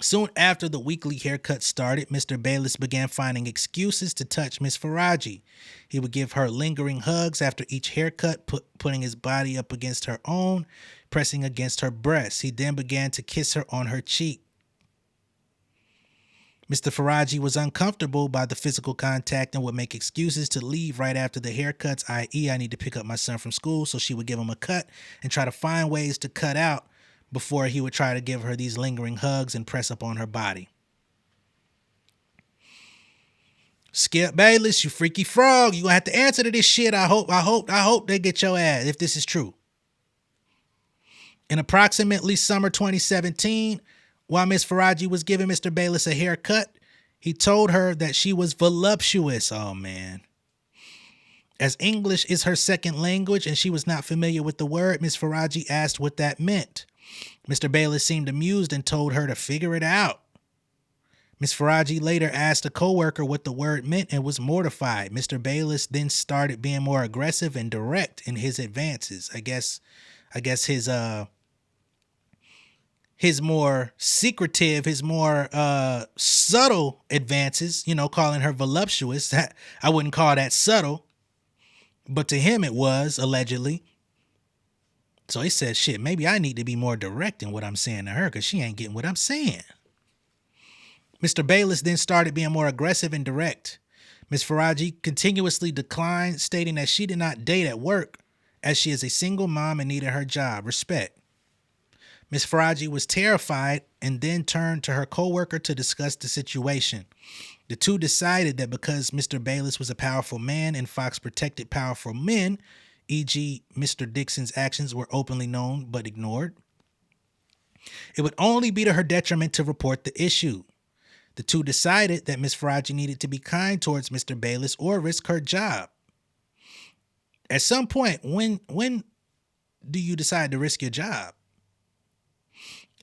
Speaker 1: soon after the weekly haircut started, Mr. Bayless began finding excuses to touch Miss Faraji. He would give her lingering hugs after each haircut, putting his body up against her own, pressing against her breast. He then began to kiss her on her cheek. Mr. Faraji was uncomfortable by the physical contact and would make excuses to leave right after the haircuts, i.e. I need to pick up my son from school, so she would give him a cut and try to find ways to cut out before he would try to give her these lingering hugs and press up on her body. Skip Bayless, you freaky frog, you gonna have to answer to this shit. I hope they get your ass if this is true. In approximately summer 2017, while Miss Faraji was giving Mr. Bayless a haircut, he told her that she was voluptuous. Oh, man. As English is her second language and she was not familiar with the word, Miss Faraji asked what that meant. Mr. Bayless seemed amused and told her to figure it out. Miss Faraji later asked a coworker what the word meant and was mortified. Mr. Bayless then started being more aggressive and direct in his advances. I guess his more secretive, his more subtle advances, calling her voluptuous. I wouldn't call that subtle, but to him it was, allegedly. So he said, shit, maybe I need to be more direct in what I'm saying to her because she ain't getting what I'm saying. Mr. Bayless then started being more aggressive and direct. Miss Faraji continuously declined, stating that she did not date at work as she is a single mom and needed her job. Respect. Miss Faraji was terrified and then turned to her coworker to discuss the situation. The two decided that because Mr. Bayless was a powerful man and Fox protected powerful men, e.g. Mr. Dixon's actions were openly known but ignored, it would only be to her detriment to report the issue. The two decided that Miss Faraji needed to be kind towards Mr. Bayless or risk her job. At some point, when do you decide to risk your job?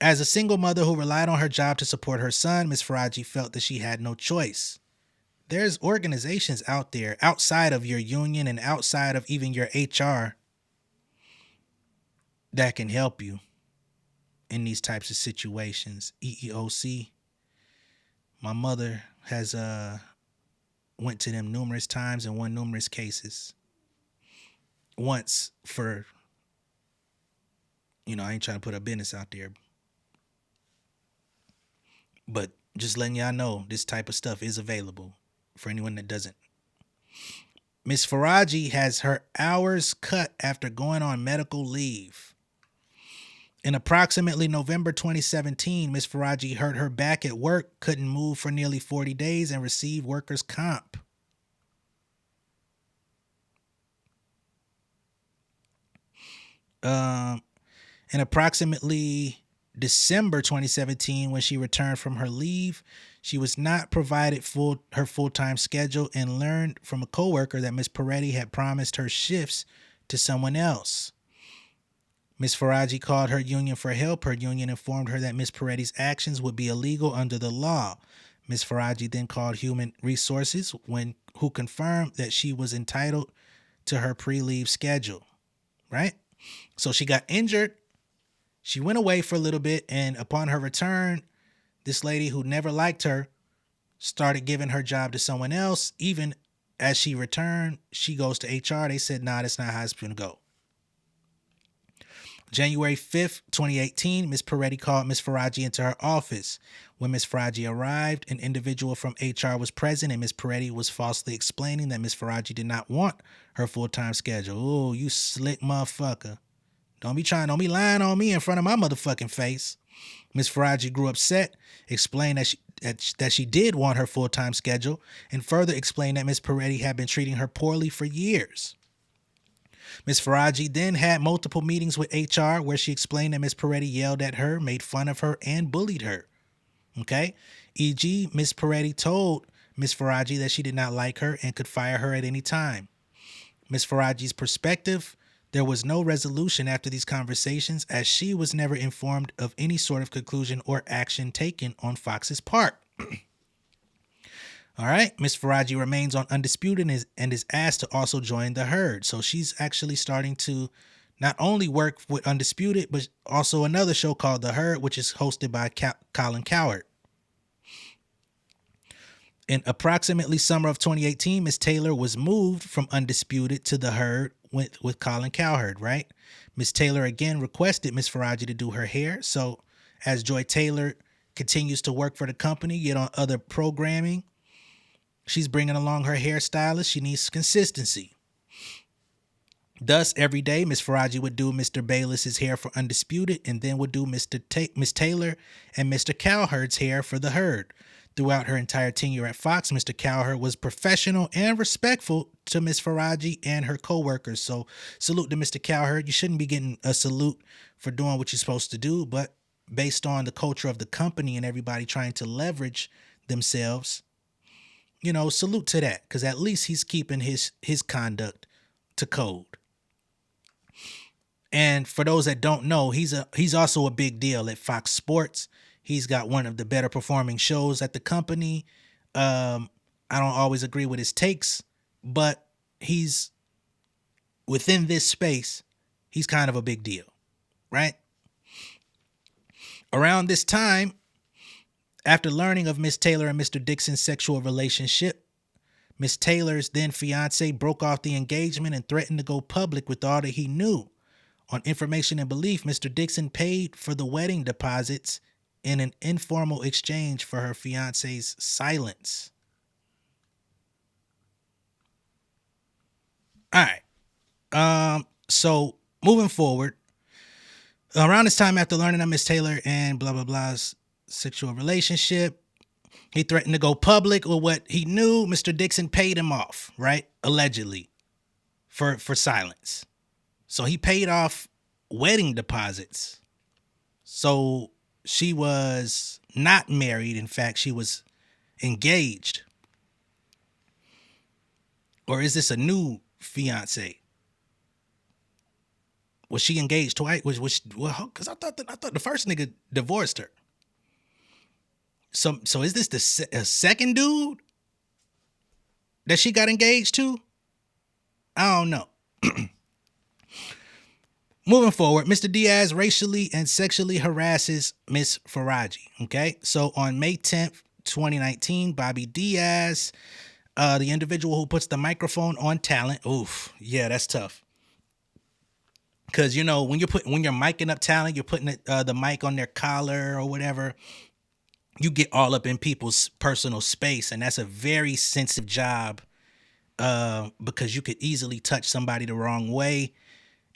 Speaker 1: As a single mother who relied on her job to support her son, Miss Faraji felt that she had no choice. There's organizations out there outside of your union and outside of even your HR that can help you in these types of situations. EEOC. My mother has went to them numerous times and won numerous cases. Once for, I ain't trying to put her business out there, but just letting y'all know this type of stuff is available for anyone that doesn't. Miss Faraji has her hours cut after going on medical leave. In approximately November 2017, Miss Faraji hurt her back at work, couldn't move for nearly 40 days, and received workers' comp. In approximately December 2017, when she returned from her leave, she was not provided her full-time schedule and learned from a coworker that Miss Peretti had promised her shifts to someone else. Miss Faraji called her union for help. Her union informed her that Miss Peretti's actions would be illegal under the law. Miss Faraji then called Human Resources, who confirmed that she was entitled to her pre-leave schedule. Right? So she got injured. She went away for a little bit, and upon her return, this lady who never liked her started giving her job to someone else, even as she returned, she goes to HR. They said, nah, that's not how it's going to go. January 5th, 2018, Ms. Peretti called Ms. Faraji into her office. When Ms. Faraji arrived, an individual from HR was present, and Ms. Peretti was falsely explaining that Ms. Faraji did not want her full-time schedule. Oh, you slick motherfucker. Don't be lying on me in front of my motherfucking face. Ms. Faraji grew upset, explained that she did want her full-time schedule, and further explained that Ms. Peretti had been treating her poorly for years. Ms. Faraji then had multiple meetings with HR where she explained that Ms. Peretti yelled at her, made fun of her, and bullied her. Okay? E.g., Ms. Peretti told Ms. Faraji that she did not like her and could fire her at any time. Ms. Faraji's perspective, there was no resolution after these conversations as she was never informed of any sort of conclusion or action taken on Fox's part. All right, Ms. Faraji remains on Undisputed and is asked to also join the herd. So she's actually starting to not only work with Undisputed, but also another show called The Herd, which is hosted by Colin Cowherd. In approximately summer of 2018, Ms. Taylor was moved from Undisputed to The Herd with Colin Cowherd, right? Ms. Taylor again requested Ms. Faraji to do her hair. So as Joy Taylor continues to work for the company, get on other programming, she's bringing along her hairstylist. She needs consistency. Thus, every day, Ms. Faraji would do Mr. Bayless's hair for Undisputed and then would do Ms. Taylor and Mr. Cowherd's hair for The Herd. Throughout her entire tenure at Fox, Mr. Cowherd was professional and respectful to Ms. Faraji and her co-workers. So salute to Mr. Cowherd. You shouldn't be getting a salute for doing what you're supposed to do, but based on the culture of the company and everybody trying to leverage themselves, you know, salute to that, because at least he's keeping his conduct to code. And for those that don't know, he's also a big deal at Fox Sports. He's got one of the better performing shows at the company. I don't always agree with his takes, but he's within this space. He's kind of a big deal, right? Around this time, after learning of Miss Taylor and Mr. Dixon's sexual relationship, Miss Taylor's then fiance broke off the engagement and threatened to go public with all that he knew. On information and belief, Mr. Dixon paid for the wedding deposits in an informal exchange for her fiance's silence. All right. So moving forward, around this time after learning of Miss Taylor and blah, blah, blah's sexual relationship, he threatened to go public with what he knew. Mr. Dixon paid him off, right? Allegedly for silence. So he paid off wedding deposits. So she was not married. In fact, she was engaged. Or is this a new fiance? Was she engaged twice? Because I thought the first nigga divorced her. So is this the second dude that she got engaged to? I don't know. Moving forward, Mr. Diaz racially and sexually harasses Miss Faraji. Okay, so on May 10th, 2019, Bobby Diaz, the individual who puts the microphone on talent. Oof, yeah, that's tough. Because you know when you're micing up talent, you're putting the mic on their collar or whatever. You get all up in people's personal space, and that's a very sensitive job because you could easily touch somebody the wrong way.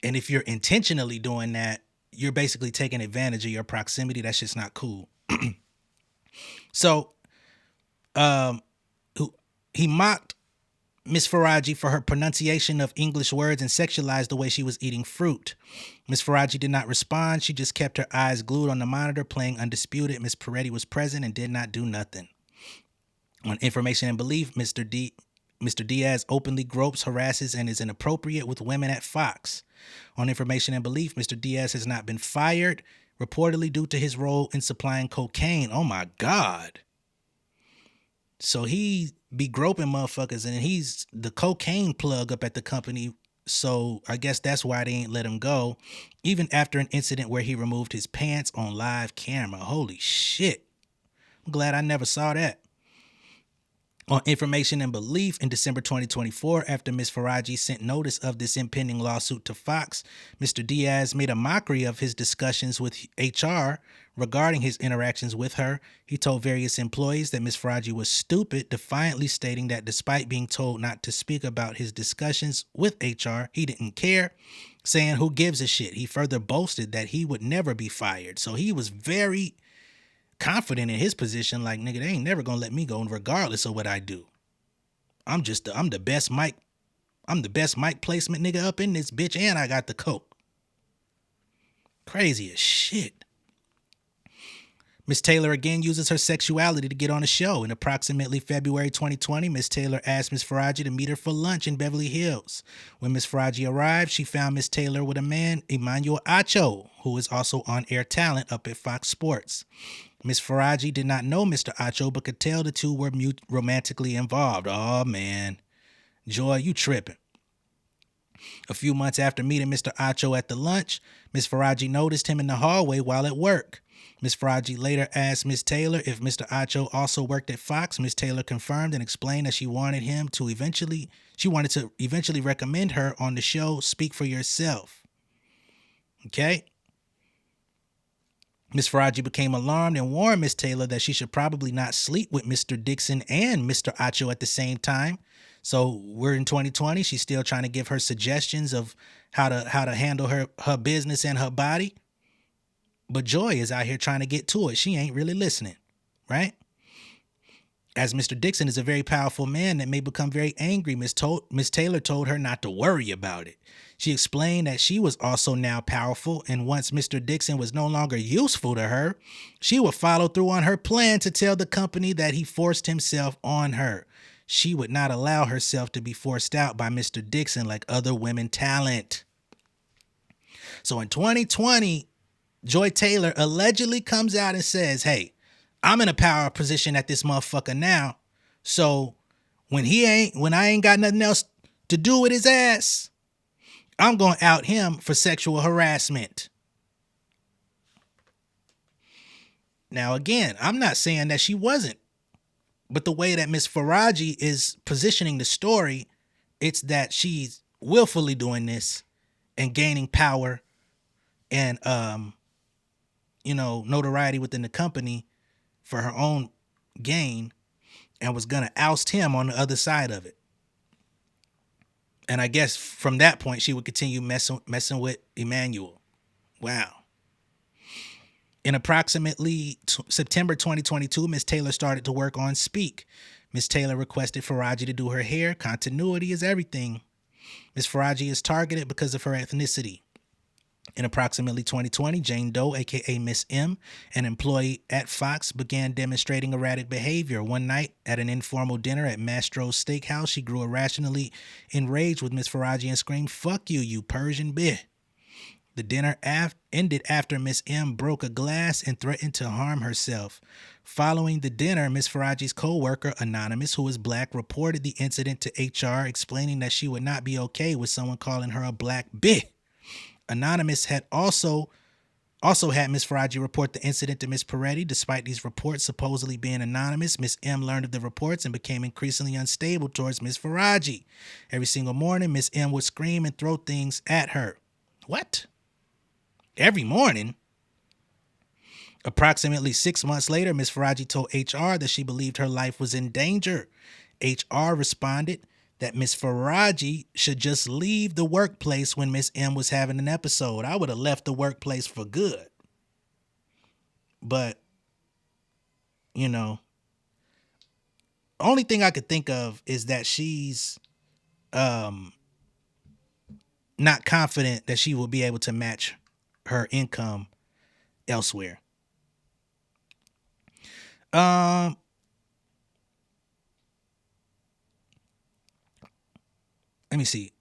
Speaker 1: And if you're intentionally doing that, you're basically taking advantage of your proximity. That's just not cool. So he mocked Miss Faraji for her pronunciation of English words and sexualized the way she was eating fruit. Miss Faraji did not respond. She just kept her eyes glued on the monitor, playing Undisputed. Miss Peretti was present and did not do nothing. On information and belief, Mr. Diaz openly gropes, harasses, and is inappropriate with women at Fox. On information and belief, Mr. Diaz has not been fired, reportedly due to his role in supplying cocaine. Oh my God. So he be groping motherfuckers and he's the cocaine plug up at the company. So I guess that's why they ain't let him go. Even after an incident where he removed his pants on live camera. Holy shit. I'm glad I never saw that. On information and belief, in December 2024, after Ms. Faraji sent notice of this impending lawsuit to Fox, Mr. Diaz made a mockery of his discussions with HR regarding his interactions with her. He told various employees that Ms. Faraji was stupid, defiantly stating that despite being told not to speak about his discussions with HR, he didn't care, saying, "Who gives a shit?" He further boasted that he would never be fired. So he was very confident in his position, like, nigga, they ain't never gonna let me go regardless of what I do. I'm the best mic placement nigga up in this bitch, and I got the coke. Crazy as shit. Miss Taylor again uses her sexuality to get on the show. In approximately February 2020, Miss Taylor asked Miss Faraji to meet her for lunch in Beverly Hills. When Miss Faraji arrived, she found Miss Taylor with a man, Emmanuel Acho, who is also on-air talent up at Fox Sports. Miss Faraji did not know Mr. Acho, but could tell the two were romantically involved. Oh, man. Joy, you tripping. A few months after meeting Mr. Acho at the lunch, Miss Faraji noticed him in the hallway while at work. Miss Faraji later asked Miss Taylor if Mr. Acho also worked at Fox. Miss Taylor confirmed and explained that she wanted to eventually recommend her on the show Speak for Yourself. Okay? Miss Faraji became alarmed and warned Miss Taylor that she should probably not sleep with Mr. Dixon and Mr. Acho at the same time. So we're in 2020. She's still trying to give her suggestions of how to handle her business and her body. But Joy is out here trying to get to it. She ain't really listening, right? As Mr. Dixon is a very powerful man that may become very angry, Miss Taylor told her not to worry about it. She explained that she was also now powerful, and once Mr. Dixon was no longer useful to her, she would follow through on her plan to tell the company that he forced himself on her. She would not allow herself to be forced out by Mr. Dixon like other women talent. So in 2020, Joy Taylor allegedly comes out and says, "Hey, I'm in a power position at this motherfucker now. So when I ain't got nothing else to do with his ass, I'm going to out him for sexual harassment." Now, again, I'm not saying that she wasn't, but the way that Miss Faraji is positioning the story, it's that she's willfully doing this and gaining power and, notoriety within the company for her own gain, and was going to oust him on the other side of it. And I guess from that point, she would continue messing with Emmanuel. Wow. In approximately September 2022, Miss Taylor started to work on Speak. Miss Taylor requested Faraji to do her hair. Continuity is everything. Miss Faraji is targeted because of her ethnicity. In approximately 2020, Jane Doe, aka Miss M, an employee at Fox, began demonstrating erratic behavior. One night at an informal dinner at Mastro's Steakhouse, she grew irrationally enraged with Miss Faraji and screamed, "Fuck you, you Persian bitch." The dinner ended after Miss M broke a glass and threatened to harm herself. Following the dinner, Miss Faraji's co-worker, Anonymous, who is black, reported the incident to HR, explaining that she would not be okay with someone calling her a black bitch. Anonymous had also had Miss Faraji report the incident to Miss Peretti. Despite these reports supposedly being anonymous, Miss M learned of the reports and became increasingly unstable towards Miss Faraji. Every single morning, Miss M would scream and throw things at her. What? Every morning? Approximately 6 months later, Miss Faraji told HR that she believed her life was in danger. HR responded that Miss Faraji should just leave the workplace when Miss M was having an episode. I would have left the workplace for good. But, only thing I could think of is that she's not confident that she will be able to match her income elsewhere. Let me see.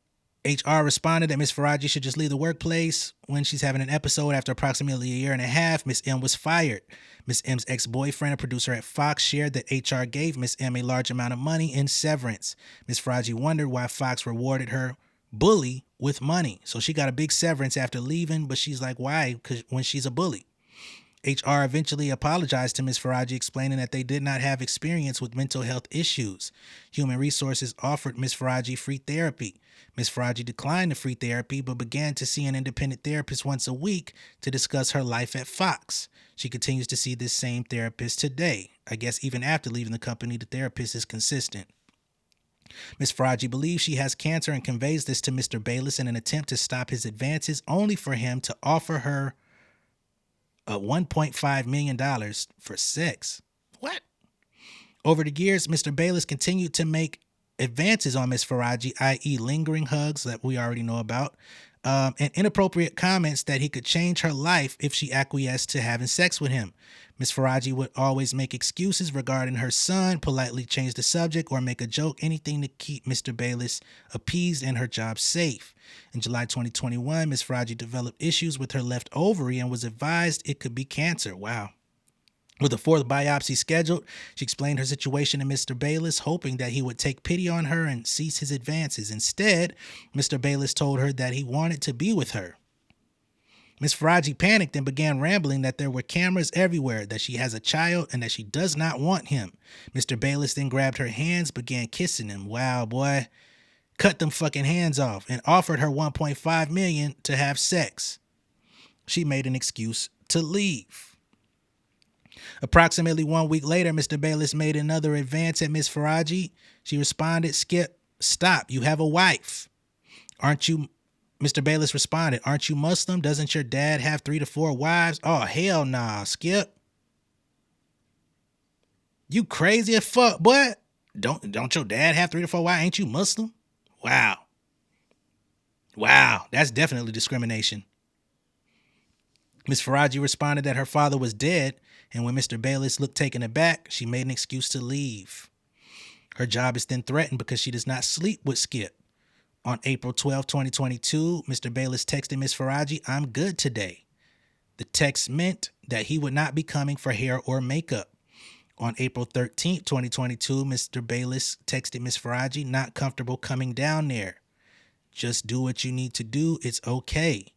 Speaker 1: HR responded that Miss Faraji should just leave the workplace when she's having an episode. After approximately a year and a half, Miss M was fired. Miss M's ex-boyfriend, a producer at Fox, shared that HR gave Miss M a large amount of money in severance. Miss Faraji wondered why Fox rewarded her bully with money. So she got a big severance after leaving, but she's like, why? Because when she's a bully. HR eventually apologized to Ms. Faraji, explaining that they did not have experience with mental health issues. Human Resources offered Ms. Faraji free therapy. Ms. Faraji declined the free therapy but began to see an independent therapist once a week to discuss her life at Fox. She continues to see this same therapist today. I guess even after leaving the company, the therapist is consistent. Ms. Faraji believes she has cancer and conveys this to Mr. Bayless in an attempt to stop his advances, only for him to offer her $1.5 million for sex. What? Over the years, Mr. Bayless continued to make advances on Ms. Faraji, i.e. lingering hugs that we already know about, and inappropriate comments that he could change her life if she acquiesced to having sex with him. Ms. Faraji would always make excuses regarding her son, politely change the subject, or make a joke, anything to keep Mr. Bayless appeased and her job safe. In July 2021, Ms. Faraji developed issues with her left ovary and was advised it could be cancer. Wow. With a fourth biopsy scheduled, she explained her situation to Mr. Bayless, hoping that he would take pity on her and cease his advances. Instead, Mr. Bayless told her that he wanted to be with her. Ms. Faraji panicked and began rambling that there were cameras everywhere, that she has a child, and that she does not want him. Mr. Bayless then grabbed her hands, began kissing them. Wow, boy. Cut them fucking hands off and offered her $1.5 million to have sex. She made an excuse to leave. Approximately 1 week later, Mr. Bayless made another advance at Ms. Faraji. She responded, "Skip, stop. You have a wife. Aren't you?" Mr. Bayless responded, "Aren't you Muslim? Doesn't your dad have 3 to 4 wives?" Oh, hell nah, Skip. You crazy as fuck, boy. Don't your dad have 3 to 4 wives? Ain't you Muslim? Wow. Wow, that's definitely discrimination. Ms. Faraji responded that her father was dead, and when Mr. Bayless looked taken aback, she made an excuse to leave. Her job is then threatened because she does not sleep with Skip. On April 12, 2022, Mr. Bayless texted Ms. Faraji, "I'm good today." The text meant that he would not be coming for hair or makeup. On April 13, 2022, Mr. Bayless texted Ms. Faraji, "Not comfortable coming down there. Just do what you need to do. It's okay."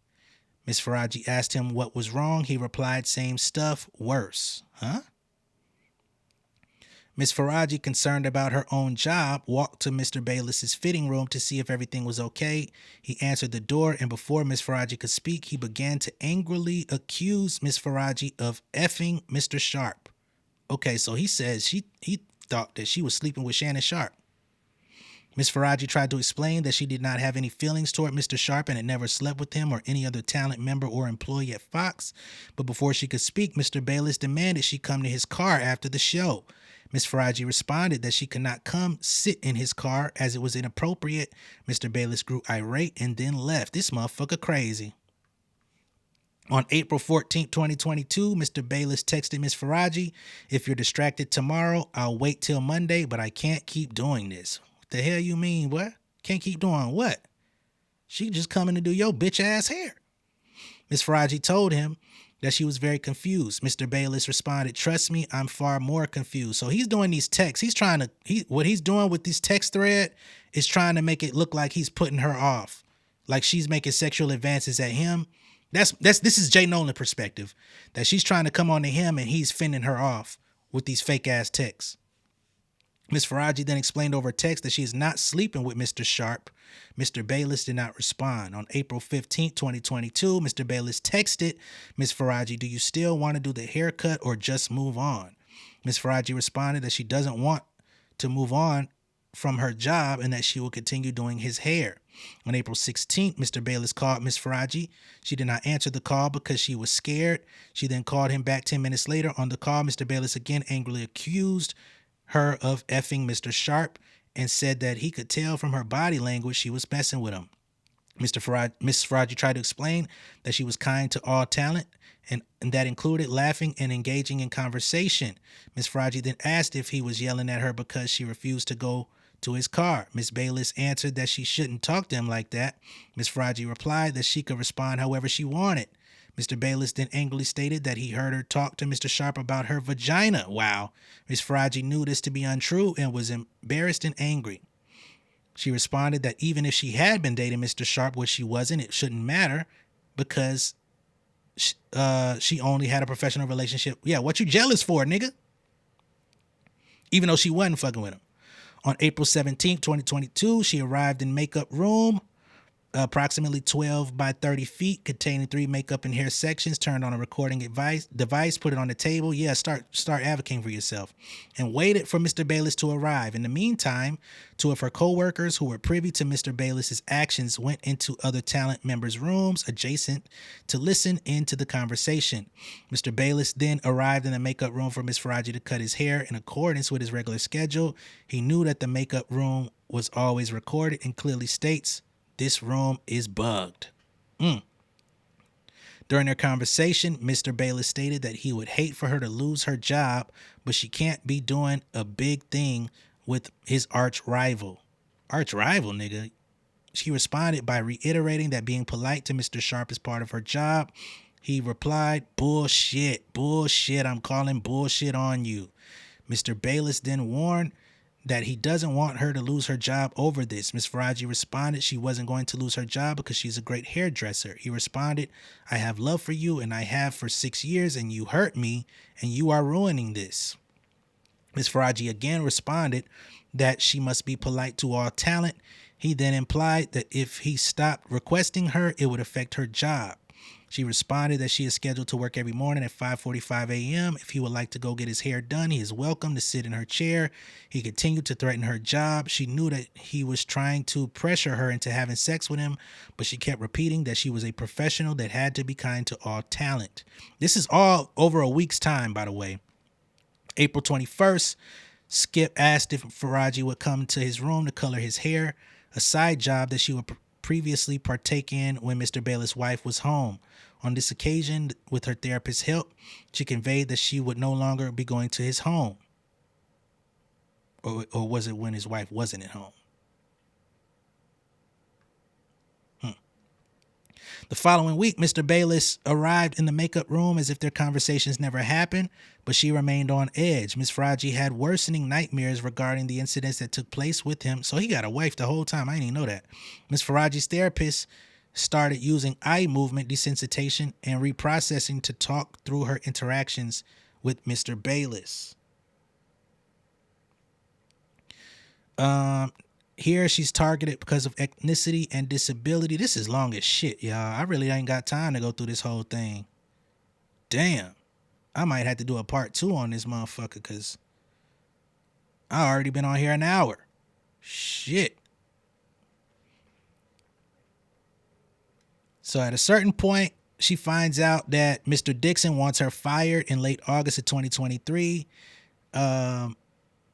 Speaker 1: Ms. Faraji asked him what was wrong. He replied, "Same stuff, worse." Huh? Ms. Faraji, concerned about her own job, walked to Mr. Bayless's fitting room to see if everything was okay. He answered the door, and before Ms. Faraji could speak, he began to angrily accuse Ms. Faraji of effing Mr. Sharp. Okay, so he says he thought that she was sleeping with Shannon Sharp. Ms. Faraji tried to explain that she did not have any feelings toward Mr. Sharp and had never slept with him or any other talent member or employee at Fox. But before she could speak, Mr. Bayless demanded she come to his car after the show. Ms. Faraji responded that she could not come sit in his car as it was inappropriate. Mr. Bayless grew irate and then left. This motherfucker crazy. On April 14, 2022, Mr. Bayless texted Ms. Faraji, "If you're distracted tomorrow, I'll wait till Monday, but I can't keep doing this." What the hell you mean, what? Can't keep doing what? She just coming to do your bitch ass hair. Ms. Faraji told him that she was very confused. Mr. Bayless responded, "Trust me, I'm far more confused." So he's doing these texts. What he's doing with this text thread is trying to make it look like he's putting her off, like she's making sexual advances at him. This is J Nolan perspective, that she's trying to come on to him and he's fending her off with these fake ass texts. Ms. Faraji then explained over text that she is not sleeping with Mr. Sharp. Mr. Bayless did not respond. On April 15, 2022, Mr. Bayless texted Ms. Faraji, "Do you still want to do the haircut or just move on?" Ms. Faraji responded that she doesn't want to move on from her job and that she will continue doing his hair. On April 16th, Mr. Bayless called Ms. Faraji. She did not answer the call because she was scared. She then called him back 10 minutes later. On the call, Mr. Bayless again angrily accused her of effing Mr. Sharp and said that he could tell from her body language she was messing with him. Ms. Faraji tried to explain that she was kind to all talent, and that included laughing and engaging in conversation. Ms. Faraji then asked if he was yelling at her because she refused to go to his car. Ms. Bayless answered that she shouldn't talk to him like that. Ms. Faraji replied that she could respond however she wanted. Mr. Bayless then angrily stated that he heard her talk to Mr. Sharp about her vagina. Wow. Ms. Faraji knew this to be untrue and was embarrassed and angry. She responded that even if she had been dating Mr. Sharp, which she wasn't, it shouldn't matter because she only had a professional relationship. Yeah, what you jealous for, nigga? Even though she wasn't fucking with him. On April 17th, 2022, she arrived in makeup room, approximately 12 by 30 feet, containing 3 makeup and hair sections, turned on a recording device, put it on the table. Yeah, start advocating for yourself. And waited for Mr. Bayless to arrive. In the meantime, 2 of her co-workers who were privy to Mr. Bayless's actions went into other talent members' rooms adjacent to listen into the conversation. Mr. Bayless then arrived in the makeup room for Ms. Faraji to cut his hair in accordance with his regular schedule. He knew that the makeup room was always recorded and clearly states, "This room is bugged." During their conversation, Mr. Bayless stated that he would hate for her to lose her job, but she can't be doing a big thing with his arch rival. Arch rival, nigga. She responded by reiterating that being polite to Mr. Sharp is part of her job. He replied, "Bullshit, I'm calling bullshit on you." Mr. Bayless then warned that he doesn't want her to lose her job over this. Ms. Faraji responded she wasn't going to lose her job because she's a great hairdresser. He responded, "I have love for you and I have for 6 years, and you hurt me and you are ruining this." Ms. Faraji again responded that she must be polite to all talent. He then implied that if he stopped requesting her, it would affect her job. She responded that she is scheduled to work every morning at 5:45 a.m. If he would like to go get his hair done, he is welcome to sit in her chair. He continued to threaten her job. She knew that he was trying to pressure her into having sex with him, but she kept repeating that she was a professional that had to be kind to all talent. This is all over a week's time, by the way. April 21st, Skip asked if Faraji would come to his room to color his hair, a side job that she would previously partake in when Mr. Bayless' wife was home. On this occasion, with her therapist's help, she conveyed that she would no longer be going to his home. Or was it when his wife wasn't at home? The following week, Mr. Bayless arrived in the makeup room as if their conversations never happened, but she remained on edge. Ms. Faraji had worsening nightmares regarding the incidents that took place with him, so he got a wife the whole time. I didn't even know that. Ms. Faraji's therapist started using eye movement desensitization and reprocessing to talk through her interactions with Mr. Bayless. Here she's targeted because of ethnicity and disability. This is long as shit, y'all. I really ain't got time to go through this whole thing. Damn. I might have to do a part 2 on this motherfucker because I already been on here an hour. Shit. So at a certain point, she finds out that Mr. Dixon wants her fired in late August of 2023.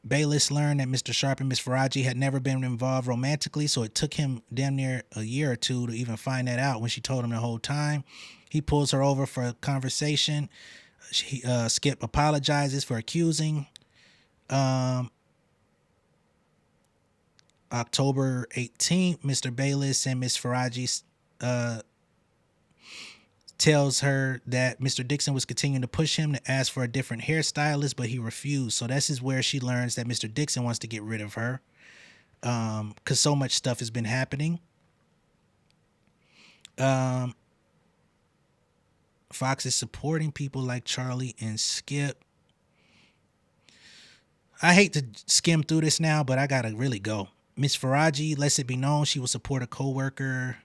Speaker 1: Bayless learned that Mr. Sharp and Ms. Faraji had never been involved romantically, so it took him damn near a year or 2 to even find that out when she told him the whole time. He pulls her over for a conversation. Skip apologizes for accusing. October 18th, Mr. Bayless and Ms. Faraji tells her that Mr. Dixon was continuing to push him to ask for a different hairstylist, but he refused. So this is where she learns that Mr. Dixon wants to get rid of her because so much stuff has been happening. Fox is supporting people like Charlie and Skip. I hate to skim through this now, but I gotta really go. Ms. Faraji lets it be known she will support a co-worker.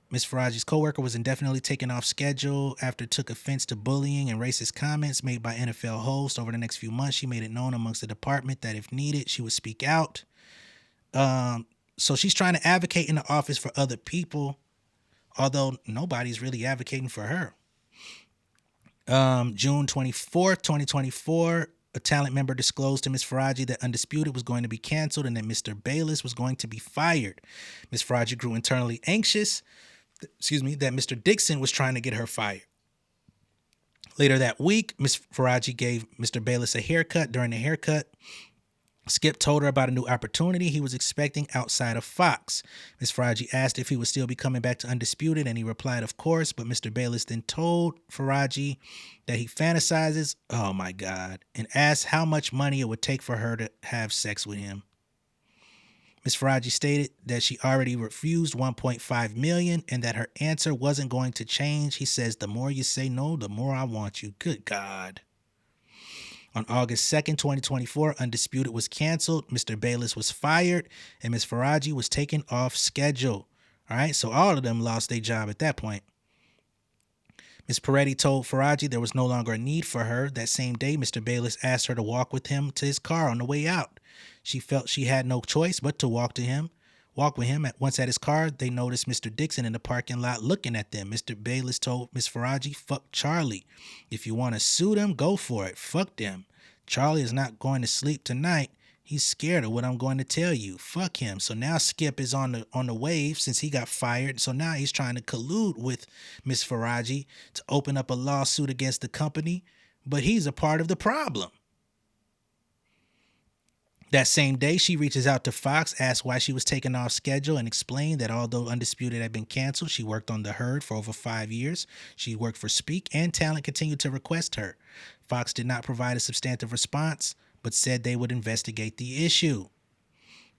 Speaker 1: Ms. Faraji's co-worker was indefinitely taken off schedule after it took offense to bullying and racist comments made by NFL hosts. Over the next few months, she made it known amongst the department that if needed, she would speak out. So she's trying to advocate in the office for other people, although nobody's really advocating for her. June 24th, 2024, a talent member disclosed to Ms. Faraji that Undisputed was going to be canceled and that Mr. Bayless was going to be fired. Ms. Faraji grew internally anxious, that Mr. Dixon was trying to get her fired. Later that week, Ms. Faraji gave Mr. Bayless a haircut. During the haircut, Skip told her about a new opportunity he was expecting outside of Fox. Ms. Faraji asked if he would still be coming back to Undisputed, and he replied, of course, but Mr. Bayless then told Faraji that he fantasizes, oh my God, and asked how much money it would take for her to have sex with him. Ms. Faraji stated that she already refused 1.5 million and that her answer wasn't going to change. He says, "The more you say no, the more I want you." Good God. On August 2nd, 2024, Undisputed was canceled. Mr. Bayless was fired and Ms. Faraji was taken off schedule. All right, so all of them lost their job at that point. Ms. Peretti told Faraji there was no longer a need for her. That same day, Mr. Bayless asked her to walk with him to his car on the way out. She felt she had no choice but to walk with him. Once at his car, they noticed Mr. Dixon in the parking lot looking at them. Mr. Bayless told Ms. Faraji, "Fuck Charlie. If you want to sue them, go for it. Fuck them. Charlie is not going to sleep tonight. He's scared of what I'm going to tell you. Fuck him." So now Skip is on the wave since he got fired. So now he's trying to collude with Ms. Faraji to open up a lawsuit against the company, but he's a part of the problem. That same day, she reaches out to Fox, asks why she was taken off schedule, and explained that although Undisputed had been canceled, she worked on The Herd for over 5 years. She worked for Speak, and Talent continued to request her. Fox did not provide a substantive response, but said they would investigate the issue.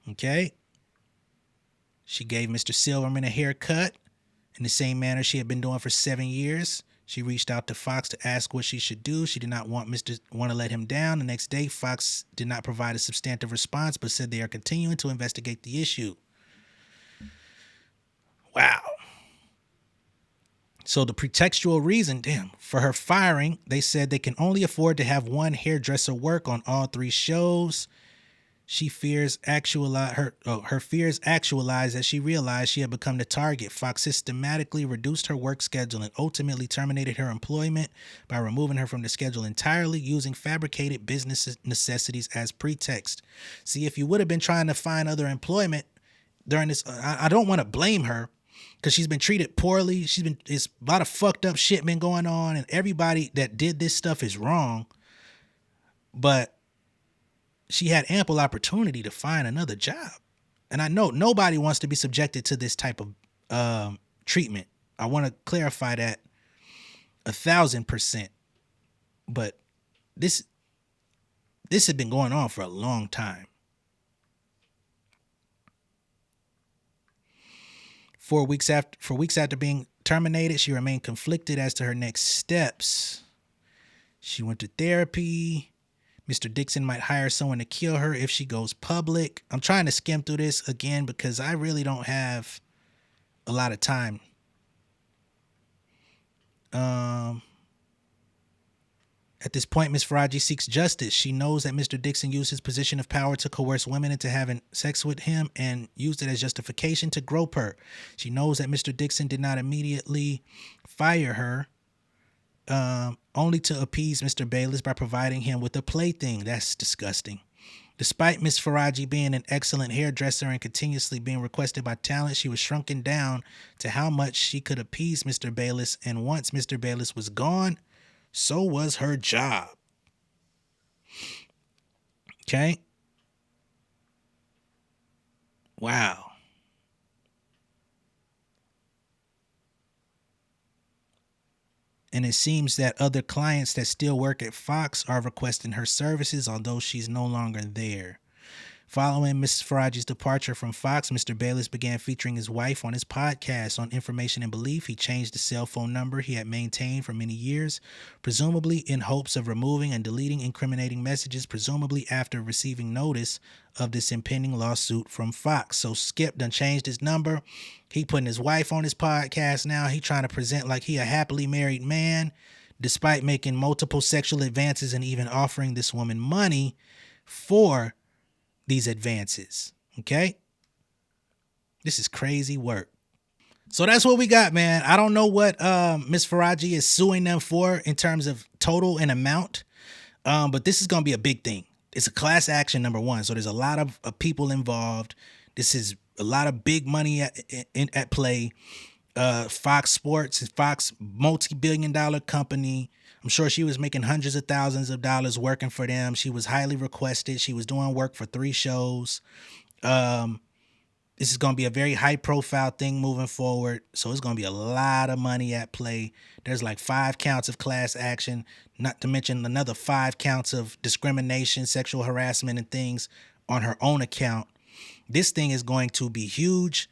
Speaker 1: Okay? She gave Mr. Silverman a haircut in the same manner she had been doing for 7 years. She reached out to Fox to ask what she should do. She did not want to let him down. The next day, Fox did not provide a substantive response, but said they are continuing to investigate the issue. Wow. So the pretextual reason, for her firing, they said they can only afford to have one hairdresser work on all 3 shows. She fears her fears actualized as she realized she had become the target. Fox systematically reduced her work schedule and ultimately terminated her employment by removing her from the schedule entirely, using fabricated business necessities as pretext. See, if you would have been trying to find other employment during this, I don't want to blame her because she's been treated poorly. It's a lot of fucked up shit been going on, and everybody that did this stuff is wrong. But she had ample opportunity to find another job. And I know nobody wants to be subjected to this type of treatment. I want to clarify that 1,000%. But this had been going on for a long time. 4 weeks after being terminated, she remained conflicted as to her next steps. She went to therapy. Mr. Dixon might hire someone to kill her if she goes public. I'm trying to skim through this again because I really don't have a lot of time. At this point, Ms. Faraji seeks justice. She knows that Mr. Dixon used his position of power to coerce women into having sex with him and used it as justification to grope her. She knows that Mr. Dixon did not immediately fire her, only to appease Mr. Bayless by providing him with a plaything. That's disgusting. Despite Ms. Faraji being an excellent hairdresser and continuously being requested by Talent, she was shrunken down to how much she could appease Mr. Bayless, and once Mr. Bayless was gone, so was her job. Okay? Wow. And it seems that other clients that still work at Fox are requesting her services, although she's no longer there. Following Ms. Faraji's departure from Fox, Mr. Bayless began featuring his wife on his podcast. On Information and Belief, he changed the cell phone number he had maintained for many years, presumably in hopes of removing and deleting incriminating messages, presumably after receiving notice of this impending lawsuit from Fox. So Skip done changed his number. He putting his wife on his podcast now. He trying to present like he a happily married man, despite making multiple sexual advances and even offering this woman money for these advances. Okay? This is crazy work. So that's what we got, man. I don't know what Ms. Faraji is suing them for in terms of total and amount, but this is going to be a big thing. It's a class action, number one. So there's a lot of people involved. This is a lot of big money at play. Fox Sports, Fox multi-billion-dollar company. I'm sure she was making hundreds of thousands of dollars working for them. She was highly requested. She was doing work for 3 shows. This is going to be a very high-profile thing moving forward. So it's going to be a lot of money at play. There's like 5 counts of class action, not to mention another 5 counts of discrimination, sexual harassment, and things on her own account. this thing is going to be huge.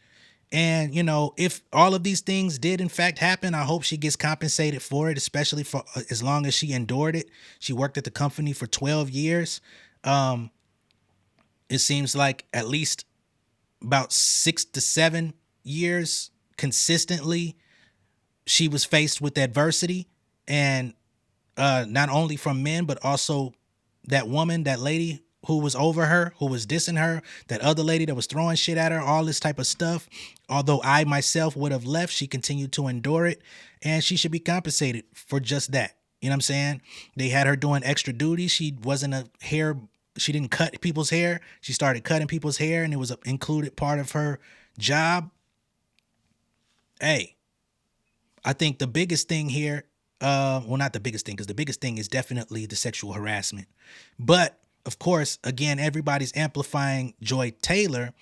Speaker 1: And, you know, if all of these things did in fact happen, I hope she gets compensated for it, especially for as long as she endured it. She worked at the company for 12 years. It seems like at least about 6 to 7 years consistently she was faced with adversity, and not only from men, but also that woman, that lady who was over her, who was dissing her, that other lady that was throwing shit at her, all this type of stuff. Although I myself would have left, she continued to endure it, and she should be compensated for just that. You know what I'm saying? They had her doing extra duty. She didn't cut people's hair. She started cutting people's hair, and it was included part of her job. Hey, I think the biggest thing here, well, not the biggest thing, because the biggest thing is definitely the sexual harassment. But of course, again, everybody's amplifying Joy Taylor.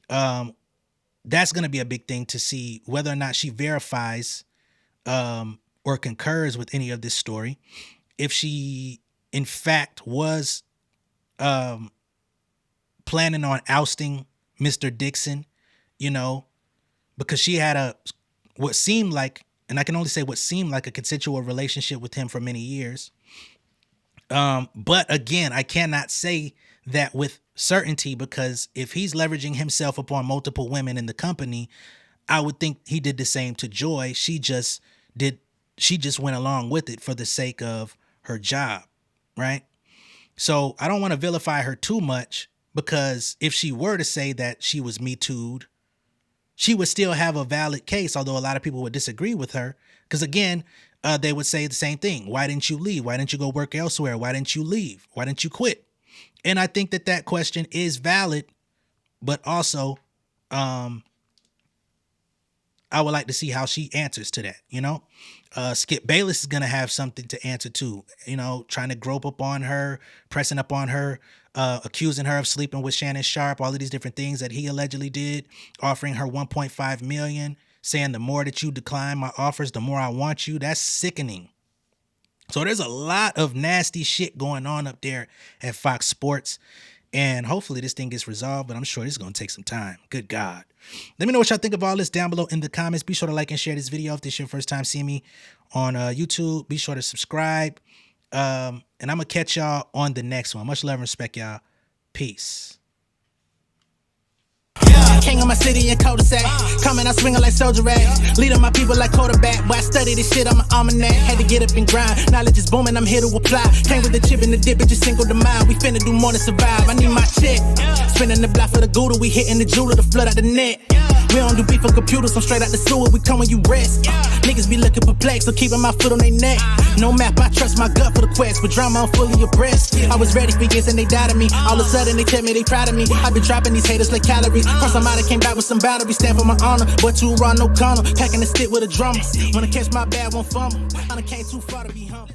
Speaker 1: That's going to be a big thing to see whether or not she verifies or concurs with any of this story. If she, in fact, was planning on ousting Mr. Dixon, you know, because she had what seemed like, and I can only say what seemed like, a consensual relationship with him for many years. But again, I cannot say that with certainty, because if he's leveraging himself upon multiple women in the company, I would think he did the same to Joy. She just went along with it for the sake of her job, right? So I don't want to vilify her too much, because if she were to say that she was Me Too'd, she would still have a valid case, although a lot of people would disagree with her. Because again, they would say the same thing. Why didn't you leave? Why didn't you go work elsewhere? Why didn't you leave? Why didn't you quit? And I think that question is valid, but also I would like to see how she answers to that, you know? Skip Bayless is going to have something to answer to, you know, trying to grope up on her, pressing up on her, accusing her of sleeping with Shannon Sharp, all of these different things that he allegedly did, offering her $1.5 million, saying the more that you decline my offers, the more I want you. That's sickening. So there's a lot of nasty shit going on up there at Fox Sports, and hopefully this thing gets resolved, but I'm sure this is going to take some time. Good God. Let me know what y'all think of all this down below in the comments. Be sure to like and share this video if this is your first time seeing me on YouTube. Be sure to subscribe, and I'm going to catch y'all on the next one. Much love and respect, y'all. Peace.
Speaker 2: King of my city and cul-de-sac. Coming out swinging like soldier rag. Leading my people like quarterback. Boy, I study this shit, I'm an almanac. Had to get up and grind. Knowledge is booming, I'm here to apply. Came with the chip and the dip, it just single the mind. We finna do more than survive. I need my check. Spinning the block for the Gouda. We hitting the jeweler to flood out the net. We don't do beef for computers, I'm straight out the sewer. We come when you rest. Niggas be looking perplexed, so keeping my foot on their neck. No map, I trust my gut for the quest. With drama, I'm fully abreast. I was ready for years and they doubted me. All of a sudden they tell me they proud of me. I been dropping these haters like calories. Cross them out, I came back with some boundaries. Stand for my honor, but too raw, no corner. Packing the stick with a drummer. Wanna catch my bad, won't fumble. I done came too far to be humble.